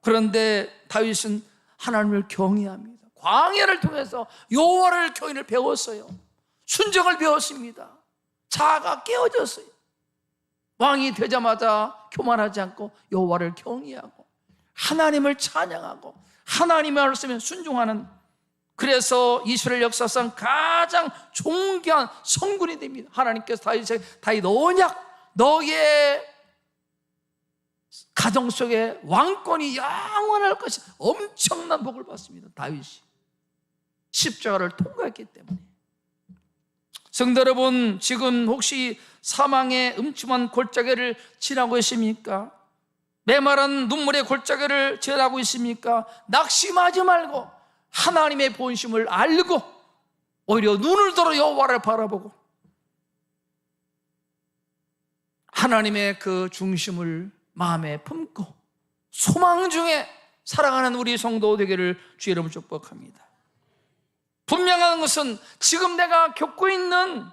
그런데 다윗은 하나님을 경외합니다. 광야를 통해서 여호와를 경외를 배웠어요. 순종을 배웠습니다. 자아가 깨어졌어요. 왕이 되자마자 교만하지 않고 여호와를 경외하고 하나님을 찬양하고 하나님의 말씀에 순종하는, 그래서 이스라엘 역사상 가장 존귀한 성군이 됩니다. 하나님께서 다윗 언약, 너의 가정 속에 왕권이 영원할 것이, 엄청난 복을 받습니다. 다윗이 십자가를 통과했기 때문에. 성도 여러분, 지금 혹시 사망의 음침한 골짜기를 지나고 있습니까? 메마른 눈물의 골짜기를 지나고 있습니까? 낙심하지 말고 하나님의 본심을 알고 오히려 눈을 들어 여호와를 바라보고 하나님의 그 중심을 마음에 품고 소망 중에 살아가는 우리 성도 되기를 주의 이름으로 축복합니다. 분명한 것은 지금 내가 겪고 있는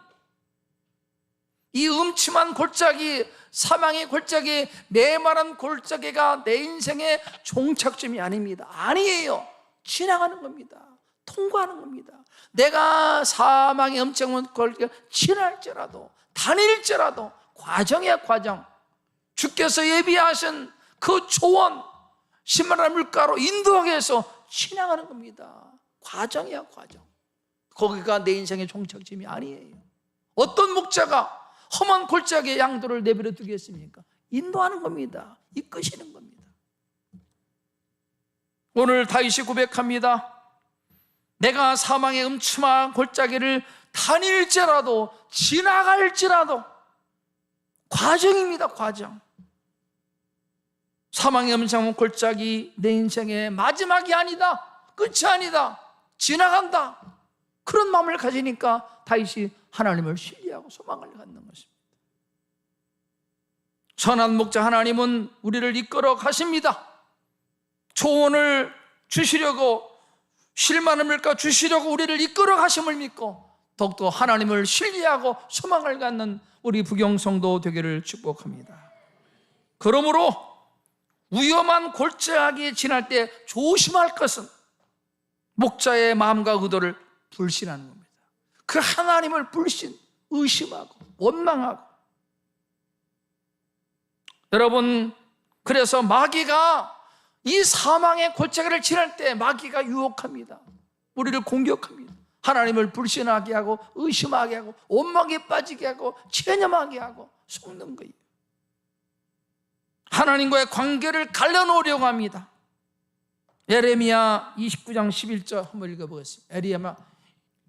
이 음침한 골짜기, 사망의 골짜기, 메마른 골짜기가 내 인생의 종착점이 아닙니다. 아니에요. 지나가는 겁니다. 통과하는 겁니다. 내가 사망의 음침한 골짜기를 지날지라도, 다닐지라도 과정이야, 과정. 주께서 예비하신 그 조언, 신만한 물가로 인도하기 위해서 지나가는 겁니다. 과정이야, 과정. 거기가 내 인생의 종착점이 아니에요. 어떤 목자가 험한 골짜기에 양도를 내버려 두겠습니까? 인도하는 겁니다. 이끄시는 겁니다. 오늘 다윗이 고백합니다. 내가 사망의 음침한 골짜기를 다닐지라도, 지나갈지라도, 과정입니다. 과정. 사망의 음침한 골짜기 내 인생의 마지막이 아니다, 끝이 아니다, 지나간다, 그런 마음을 가지니까 다윗이 하나님을 신뢰하고 소망을 갖는 것입니다. 선한 목자 하나님은 우리를 이끌어 가십니다. 조언을 주시려고, 실만한 물가 주시려고 우리를 이끌어 가심을 믿고 더욱더 하나님을 신뢰하고 소망을 갖는 우리 부경성도 되기를 축복합니다. 그러므로 위험한 골짜기 지날 때 조심할 것은 목자의 마음과 의도를 불신하는 겁니다. 그 하나님을 의심하고 원망하고. 여러분, 그래서 마귀가 이 사망의 골짜기를 지날 때 마귀가 유혹합니다. 우리를 공격합니다. 하나님을 불신하게 하고 의심하게 하고 원망에 빠지게 하고 체념하게 하고 속는 거예요. 하나님과의 관계를 갈라놓으려고 합니다. 에레미야 29장 11절 한번 읽어보겠습니다. 에레미야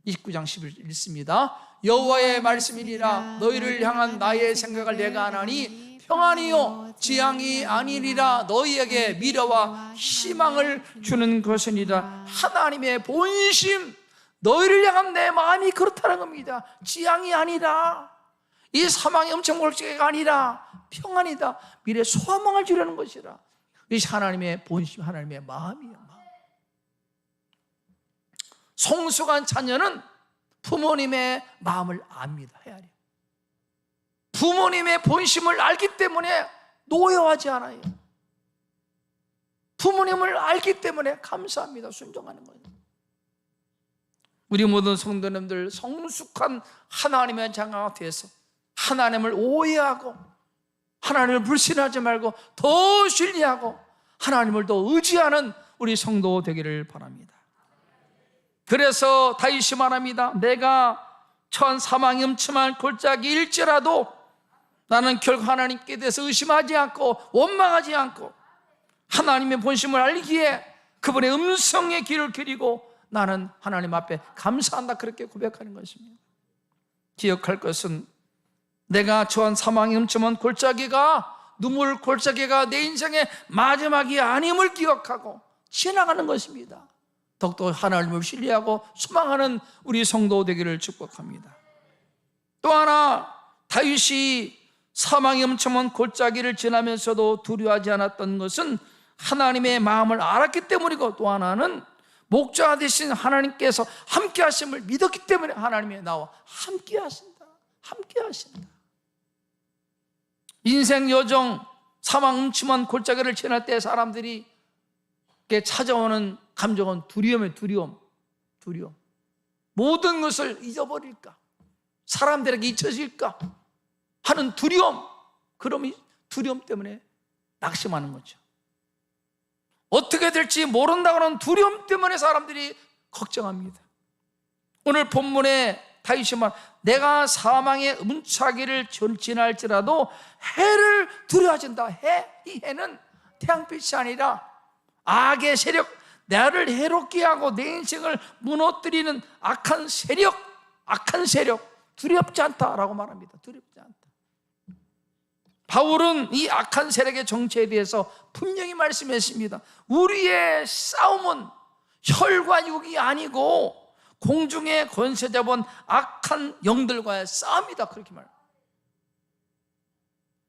29장 11절 읽습니다. 여호와의 말씀이니라 너희를 향한 나의 생각을 내가 아나니 평안이요 지향이 아니니라 너희에게 미래와 희망을 주는 것이니라. 하나님의 본심, 너희를 향한 내 마음이 그렇다는 겁니다. 지향이 아니라, 이 사망의 엄청 골짜기가 아니라 평안이다, 미래 소망을 주려는 것이라. 이것이 하나님의 본심, 하나님의 마음이에요. 마음. 성숙한 자녀는 부모님의 마음을 압니다. 헤아려. 부모님의 본심을 알기 때문에 노여하지 않아요. 부모님을 알기 때문에 감사합니다. 순종하는 거예요. 우리 모든 성도님들 성숙한 하나님의 자녀가 돼서 하나님을 오해하고 하나님을 불신하지 말고 더 신뢰하고 하나님을 더 의지하는 우리 성도 되기를 바랍니다. 그래서 다윗이 말합니다. 내가 처한 사망의 음침한 골짜기일지라도 나는 결국 하나님께 대해서 의심하지 않고 원망하지 않고 하나님의 본심을 알기에 그분의 음성의 귀를 기리고 나는 하나님 앞에 감사한다, 그렇게 고백하는 것입니다. 기억할 것은 내가 처한 사망의 음침한 골짜기가, 눈물 골짜기가 내 인생의 마지막이 아님을 기억하고 지나가는 것입니다. 더욱더 하나님을 신뢰하고 소망하는 우리 성도 되기를 축복합니다. 또 하나, 다윗이 사망의 음침한 골짜기를 지나면서도 두려워하지 않았던 것은 하나님의 마음을 알았기 때문이고, 또 하나는 목자 되신 하나님께서 함께 하심을 믿었기 때문에 하나님이 나와 함께 하신다, 함께 하신다. 인생 여정, 사망 음침한 골짜기를 지날 때 사람들이 찾아오는 감정은 두려움이에요. 두려움. 모든 것을 잊어버릴까? 사람들에게 잊혀질까? 하는 두려움. 그럼 이 두려움 때문에 낙심하는 거죠. 어떻게 될지 모른다고 하는 두려움 때문에 사람들이 걱정합니다. 오늘 본문에 다윗이 말, 내가 사망의 음차기를 지날지라도 해를 두려워하진다. 이 해는 태양빛이 아니라 악의 세력, 나를 해롭게 하고 내 인생을 무너뜨리는 악한 세력 두렵지 않다라고 말합니다. 두렵지 않다. 바울은 이 악한 세력의 정체에 대해서 분명히 말씀했습니다. 우리의 싸움은 혈과 육이 아니고 공중의 권세 잡은 악한 영들과의 싸움이다, 그렇게 말합니다.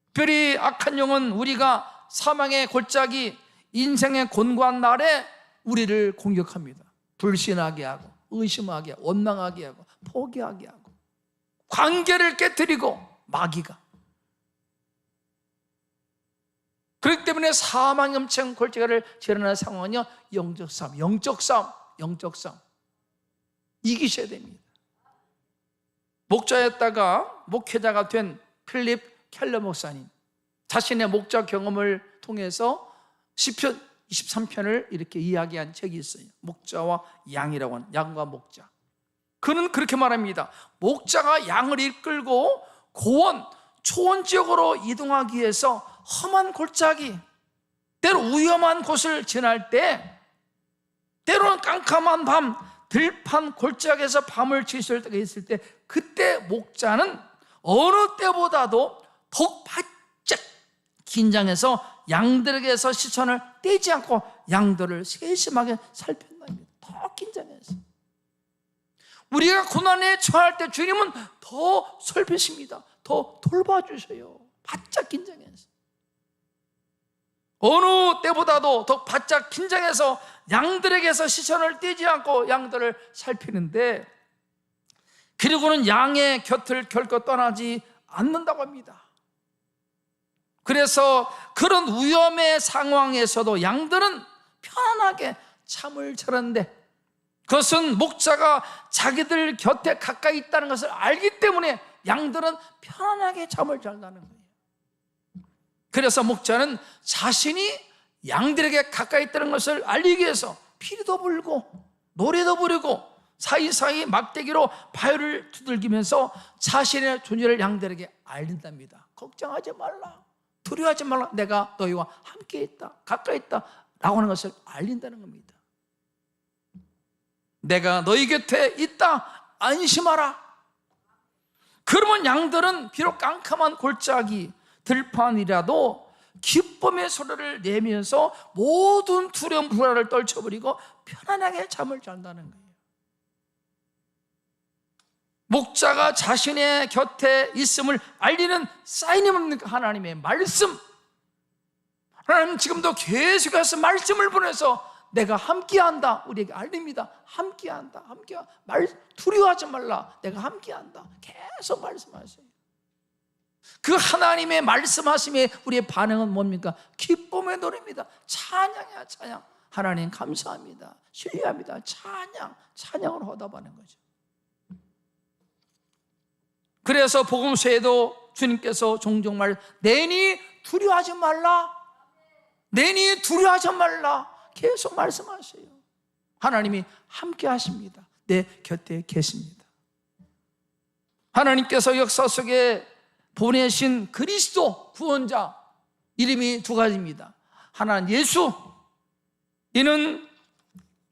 특별히 악한 영은 우리가 사망의 골짜기, 인생의 곤고한 날에 우리를 공격합니다. 불신하게 하고, 의심하게 하고, 원망하게 하고, 포기하게 하고, 관계를 깨뜨리고, 마귀가. 그렇기 때문에 사망의 음침 골짜기를 지나는 상황은요, 영적 싸움 이기셔야 됩니다. 목자였다가 목회자가 된 필립 켈러 목사님, 자신의 목자 경험을 통해서 시편 23편을 이렇게 이야기한 책이 있어요. 목자와 양이라고 하는, 양과 목자. 그는 그렇게 말합니다. 목자가 양을 이끌고 고원, 초원 지역으로 이동하기 위해서 험한 골짜기, 때로 위험한 곳을 지날 때, 때로는 깜깜한 밤, 들판 골짜기에서 밤을 지칠 때가 있을 때, 그때 목자는 어느 때보다도 더욱 바짝 긴장해서 양들에게서 시선을 떼지 않고 양들을 세심하게 살핀답니다. 더 긴장해서. 우리가 고난에 처할 때 주님은 더 살피십니다. 더 돌봐주셔요. 바짝 긴장해서. 어느 때보다도 더 바짝 긴장해서 양들에게서 시선을 떼지 않고 양들을 살피는데, 그리고는 양의 곁을 결코 떠나지 않는다고 합니다. 그래서 그런 위험의 상황에서도 양들은 편안하게 잠을 자는데, 그것은 목자가 자기들 곁에 가까이 있다는 것을 알기 때문에 양들은 편안하게 잠을 잘다는 거예요. 그래서 목자는 자신이 양들에게 가까이 있다는 것을 알리기 위해서 피리도 불고 노래도 부르고 사이사이 막대기로 바위를 두들기면서 자신의 존재를 양들에게 알린답니다. 걱정하지 말라, 두려워하지 말라, 내가 너희와 함께 있다, 가까이 있다 라고 하는 것을 알린다는 겁니다. 내가 너희 곁에 있다, 안심하라. 그러면 양들은 비록 깜깜한 골짜기, 들판이라도 기쁨의 소리를 내면서 모든 두려움 불안을 떨쳐버리고 편안하게 잠을 잔다는 거예요. 목자가 자신의 곁에 있음을 알리는 사인이 뭡니까? 하나님의 말씀. 하나님 지금도 계속해서 말씀을 보내서 내가 함께한다 우리에게 알립니다. 함께한다, 두려워하지 말라, 내가 함께한다, 계속 말씀하세요. 그 하나님의 말씀하심에 우리의 반응은 뭡니까? 기쁨의 노래입니다. 찬양이야, 찬양. 하나님 감사합니다, 신뢰합니다. 찬양을 화답하는 거죠. 그래서 복음서에도 주님께서 종종 내니 두려워하지 말라, 내니 두려워하지 말라 계속 말씀하세요. 하나님이 함께 하십니다. 내 곁에 계십니다. 하나님께서 역사 속에 보내신 그리스도 구원자, 이름이 두 가지입니다. 하나는 예수, 이는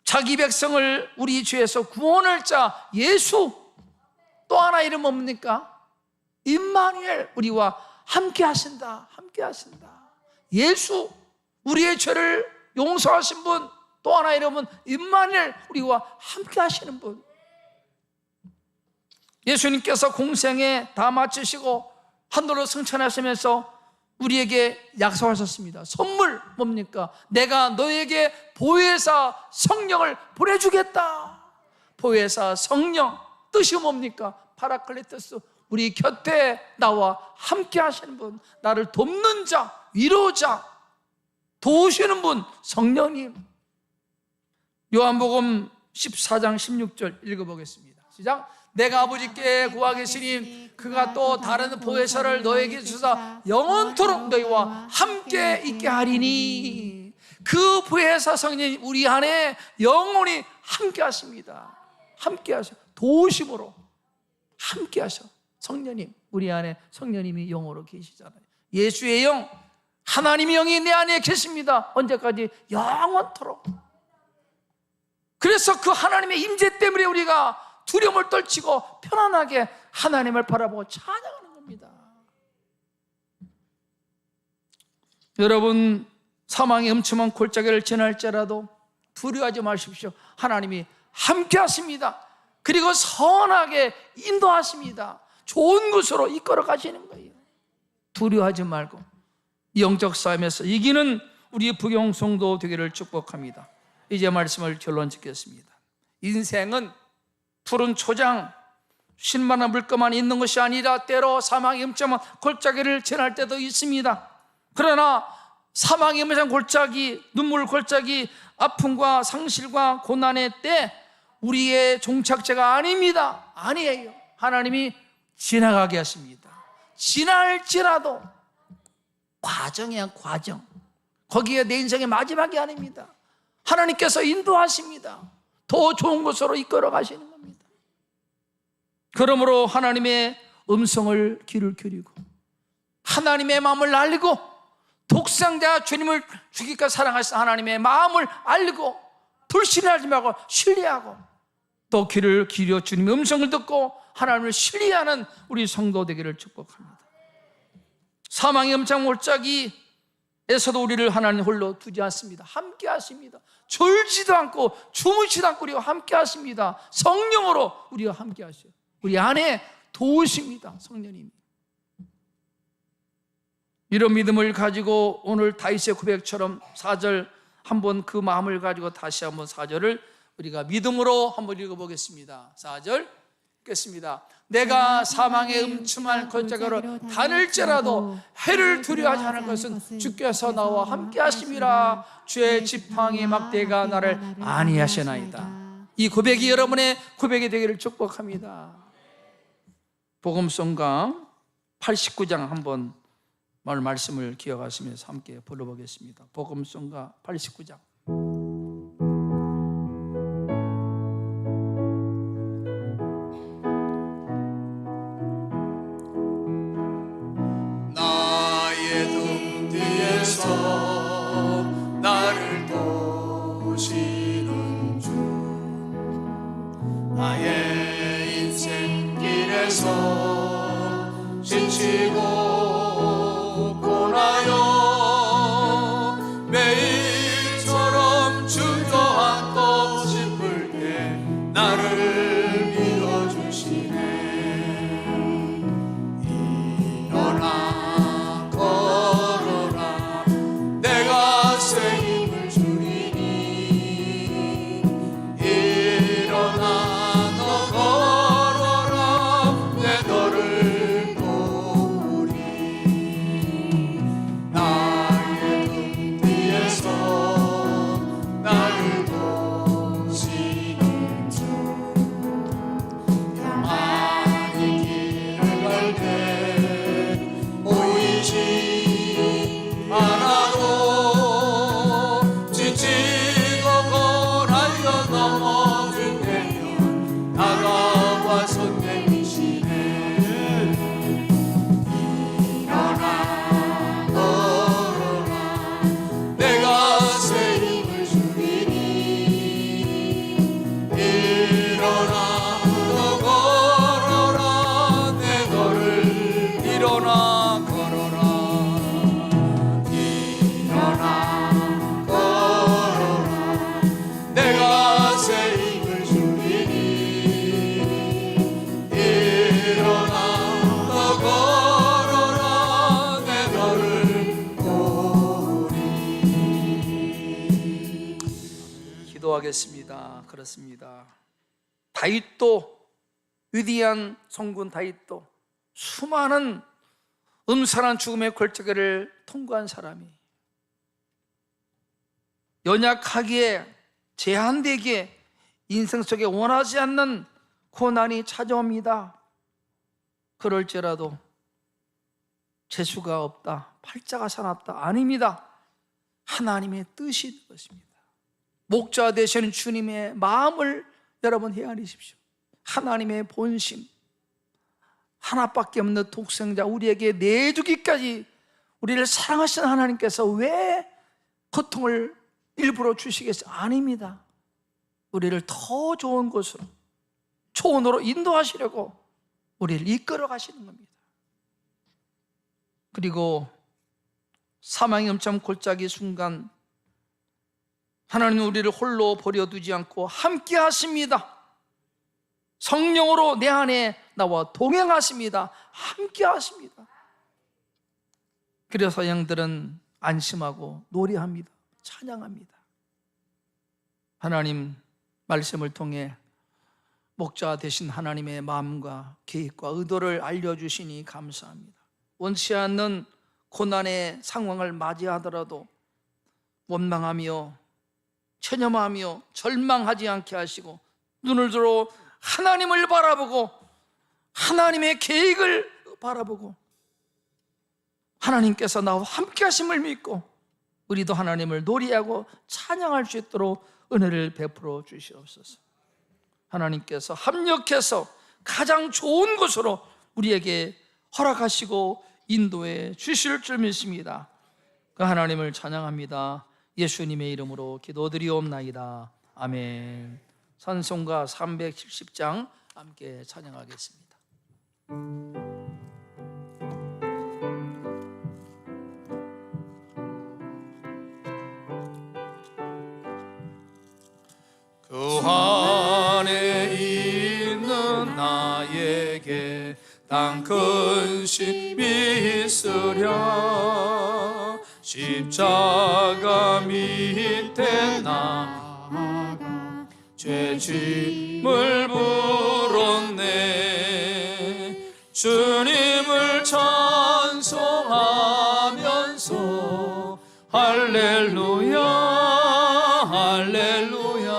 자기 백성을 우리 죄에서 구원할 자 예수. 또 하나 이름 뭡니까? 임마누엘, 우리와 함께 하신다, 함께 하신다. 예수, 우리의 죄를 용서하신 분. 또 하나 이름은 임마누엘, 우리와 함께 하시는 분. 예수님께서 공생에 다 마치시고 하늘로 승천하시면서 우리에게 약속하셨습니다. 선물 뭡니까? 내가 너에게 보혜사 성령을 보내주겠다. 보혜사 성령, 뜻이 뭡니까? 파라클레토스, 우리 곁에 나와 함께 하시는 분, 나를 돕는 자, 위로자, 도우시는 분, 성령님. 요한복음 14장 16절 읽어보겠습니다. 시작. 내가 아버지께 구하겠으니 그가 또 다른 보혜사를 너에게 주사 영원토록 너희와 함께 있게 하리니. 그 보혜사 성령님 우리 안에 영원히 함께 하십니다. 함께 하셔. 도우심으로 함께 하셔. 성령님, 우리 안에 성령님이 영으로 계시잖아요. 예수의 영, 하나님의 영이 내 안에 계십니다. 언제까지? 영원토록. 그래서 그 하나님의 임재 때문에 우리가 두려움을 떨치고 편안하게 하나님을 바라보고 찬양하는 겁니다. 여러분, 사망의 음침한 골짜기를 지날지라도 두려워하지 마십시오. 하나님이 함께 하십니다. 그리고 선하게 인도하십니다. 좋은 곳으로 이끌어 가시는 거예요. 두려워하지 말고 영적 싸움에서 이기는 우리 부경 성도 되기를 축복합니다. 이제 말씀을 결론 짓겠습니다. 인생은 푸른 초장, 쉴만한 물가만 있는 것이 아니라 때로 사망의 음침한 골짜기를 지날 때도 있습니다. 그러나 사망의 음침한 골짜기, 눈물 골짜기, 아픔과 상실과 고난의 때 우리의 종착지가 아닙니다. 아니에요. 하나님이 지나가게 하십니다. 지날지라도 과정이야, 과정. 거기에 내 인생의 마지막이 아닙니다. 하나님께서 인도하십니다. 더 좋은 곳으로 이끌어 가시는 겁니다. 그러므로 하나님의 음성을 귀를 기울이고 하나님의 마음을 알고 독생자 주님을 주기까지 사랑하신 하나님의 마음을 알고 불신하지 말고 신뢰하고 또 귀를 기울여 주님의 음성을 듣고 하나님을 신뢰하는 우리 성도 되기를 축복합니다. 사망의 음창 골짜기에서도 우리를 하나님 홀로 두지 않습니다. 함께 하십니다. 졸지도 않고 주무시도 않고 우리와 함께 하십니다. 성령으로 우리와 함께 하셔요. 우리 안에 도우십니다. 성령님이. 이런 믿음을 가지고 오늘 다윗의 고백처럼 4절 한번 그 마음을 가지고 다시 한번 4절을 우리가 믿음으로 한번 읽어보겠습니다. 4절 읽겠습니다. 내가 사망의 음침한 골짜기로 다닐지라도 해를 두려워하지 않을 것은 주께서 나와 함께 하심이라. 주의 지팡이 막대가 나를 안위하시나이다. 이 고백이 여러분의 고백이 되기를 축복합니다. 복음성가 89장 한번 말씀을 기억하시면서 함께 불러보겠습니다. 복음성가 89장. 나의 등 뒤에서 나를 도우시는 주, 나의 인생 길에서 지치고 고나여 매일처럼 주저앉고 싶을 때 나를 밀어주시네. 일어나 걸어라 내가 새 힘을 주리니. 일어나 너 걸어라 내 너를 도우리. 나의 등 뒤에서 나를 도우시는 주, 평안히 길을 갈 때 보이지 않아도 지치고 고라여 넘어질 때면 다가와 손 내미시네. 일어나 걸어라 내가 새 힘을 주리니. 일어나 너 걸어라 내 너를 일어나 걸어라. 일어나 걸어라 내가 새 힘을 주리니. 일어나 너 걸어라 내 너를 도우리. 기도하겠습니다. 그렇습니다. 다윗도, 위대한 성군 다윗도 수많은 음산한 죽음의 골짜기를 통과한 사람이 연약하기에 제한되기에 인생 속에 원하지 않는 고난이 찾아옵니다. 그럴지라도 재수가 없다, 팔자가 사납다, 아닙니다. 하나님의 뜻이 있는 것입니다. 목자 되시는 주님의 마음을 여러분 헤아리십시오. 하나님의 본심, 하나밖에 없는 독생자 우리에게 내주기까지 우리를 사랑하시는 하나님께서 왜 고통을 일부러 주시겠어요? 아닙니다. 우리를 더 좋은 곳으로, 초원으로 인도하시려고 우리를 이끌어 가시는 겁니다. 그리고 사망의 음참 골짜기 순간 하나님은 우리를 홀로 버려두지 않고 함께 하십니다. 성령으로 내 안에 나와 동행하십니다. 함께 하십니다. 그래서 양들은 안심하고 노래합니다. 찬양합니다. 하나님 말씀을 통해 목자 되신 하나님의 마음과 계획과 의도를 알려주시니 감사합니다. 원치 않는 고난의 상황을 맞이하더라도 원망하며 체념하며 절망하지 않게 하시고 눈을 들어 하나님을 바라보고 하나님의 계획을 바라보고 하나님께서 나와 함께 하심을 믿고 우리도 하나님을 노래하고 찬양할 수 있도록 은혜를 베풀어 주시옵소서. 하나님께서 합력해서 가장 좋은 곳으로 우리에게 허락하시고 인도해 주실 줄 믿습니다. 그 하나님을 찬양합니다. 예수님의 이름으로 기도드리옵나이다. 아멘. 찬송가 370장 함께 찬양하겠습니다. 그 안에 있는 나에게 단 근심이 있으랴. 십자가 밑에 나아가 죄짐을 불었네. 주님을 찬송하면서 할렐루야 할렐루야.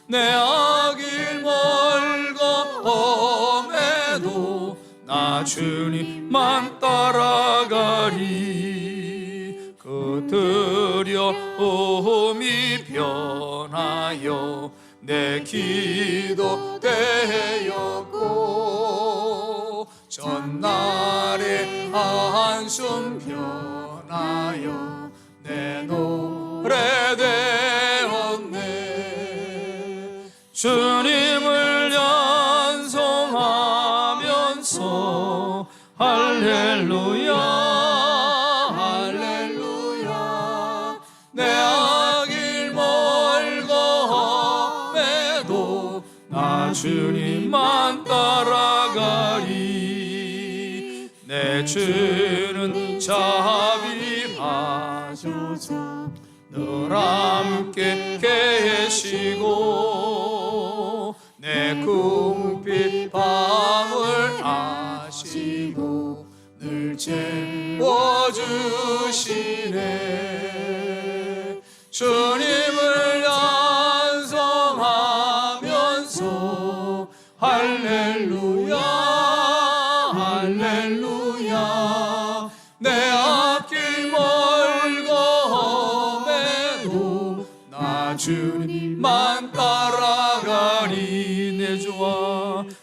내 악일 멀고 험해도 나 주님만 따라가리. 그 두려움이 변하여 내 기도 되었고 전날의 한숨 변하여 내 노래 되었네. 주님을 찬송하면서 할렐루야 할렐루야. 내 악일 멀고 험해도 나 주님만 따라가리. 내 주는 자비하소서 늘 함께 계시고 내 궁핍 밤을 아시고 늘 채워주시네. 주님을 찬송하면서 할렐루야 할렐루야. 내 앞길 멀고 험해도 나 주님만 따라가리.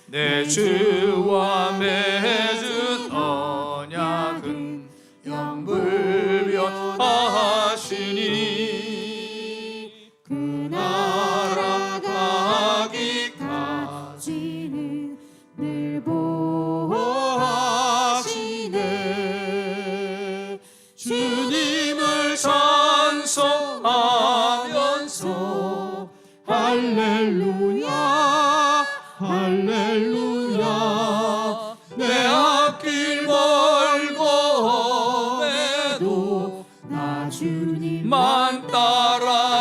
내 주와 맺은 언약은 영불변하시니 그 나라 가기까지는 늘 보호하시네. 주님을 찬송하면서 할렐루야 할렐루야. 내 앞길 멀고 험해도 나 주님만 따라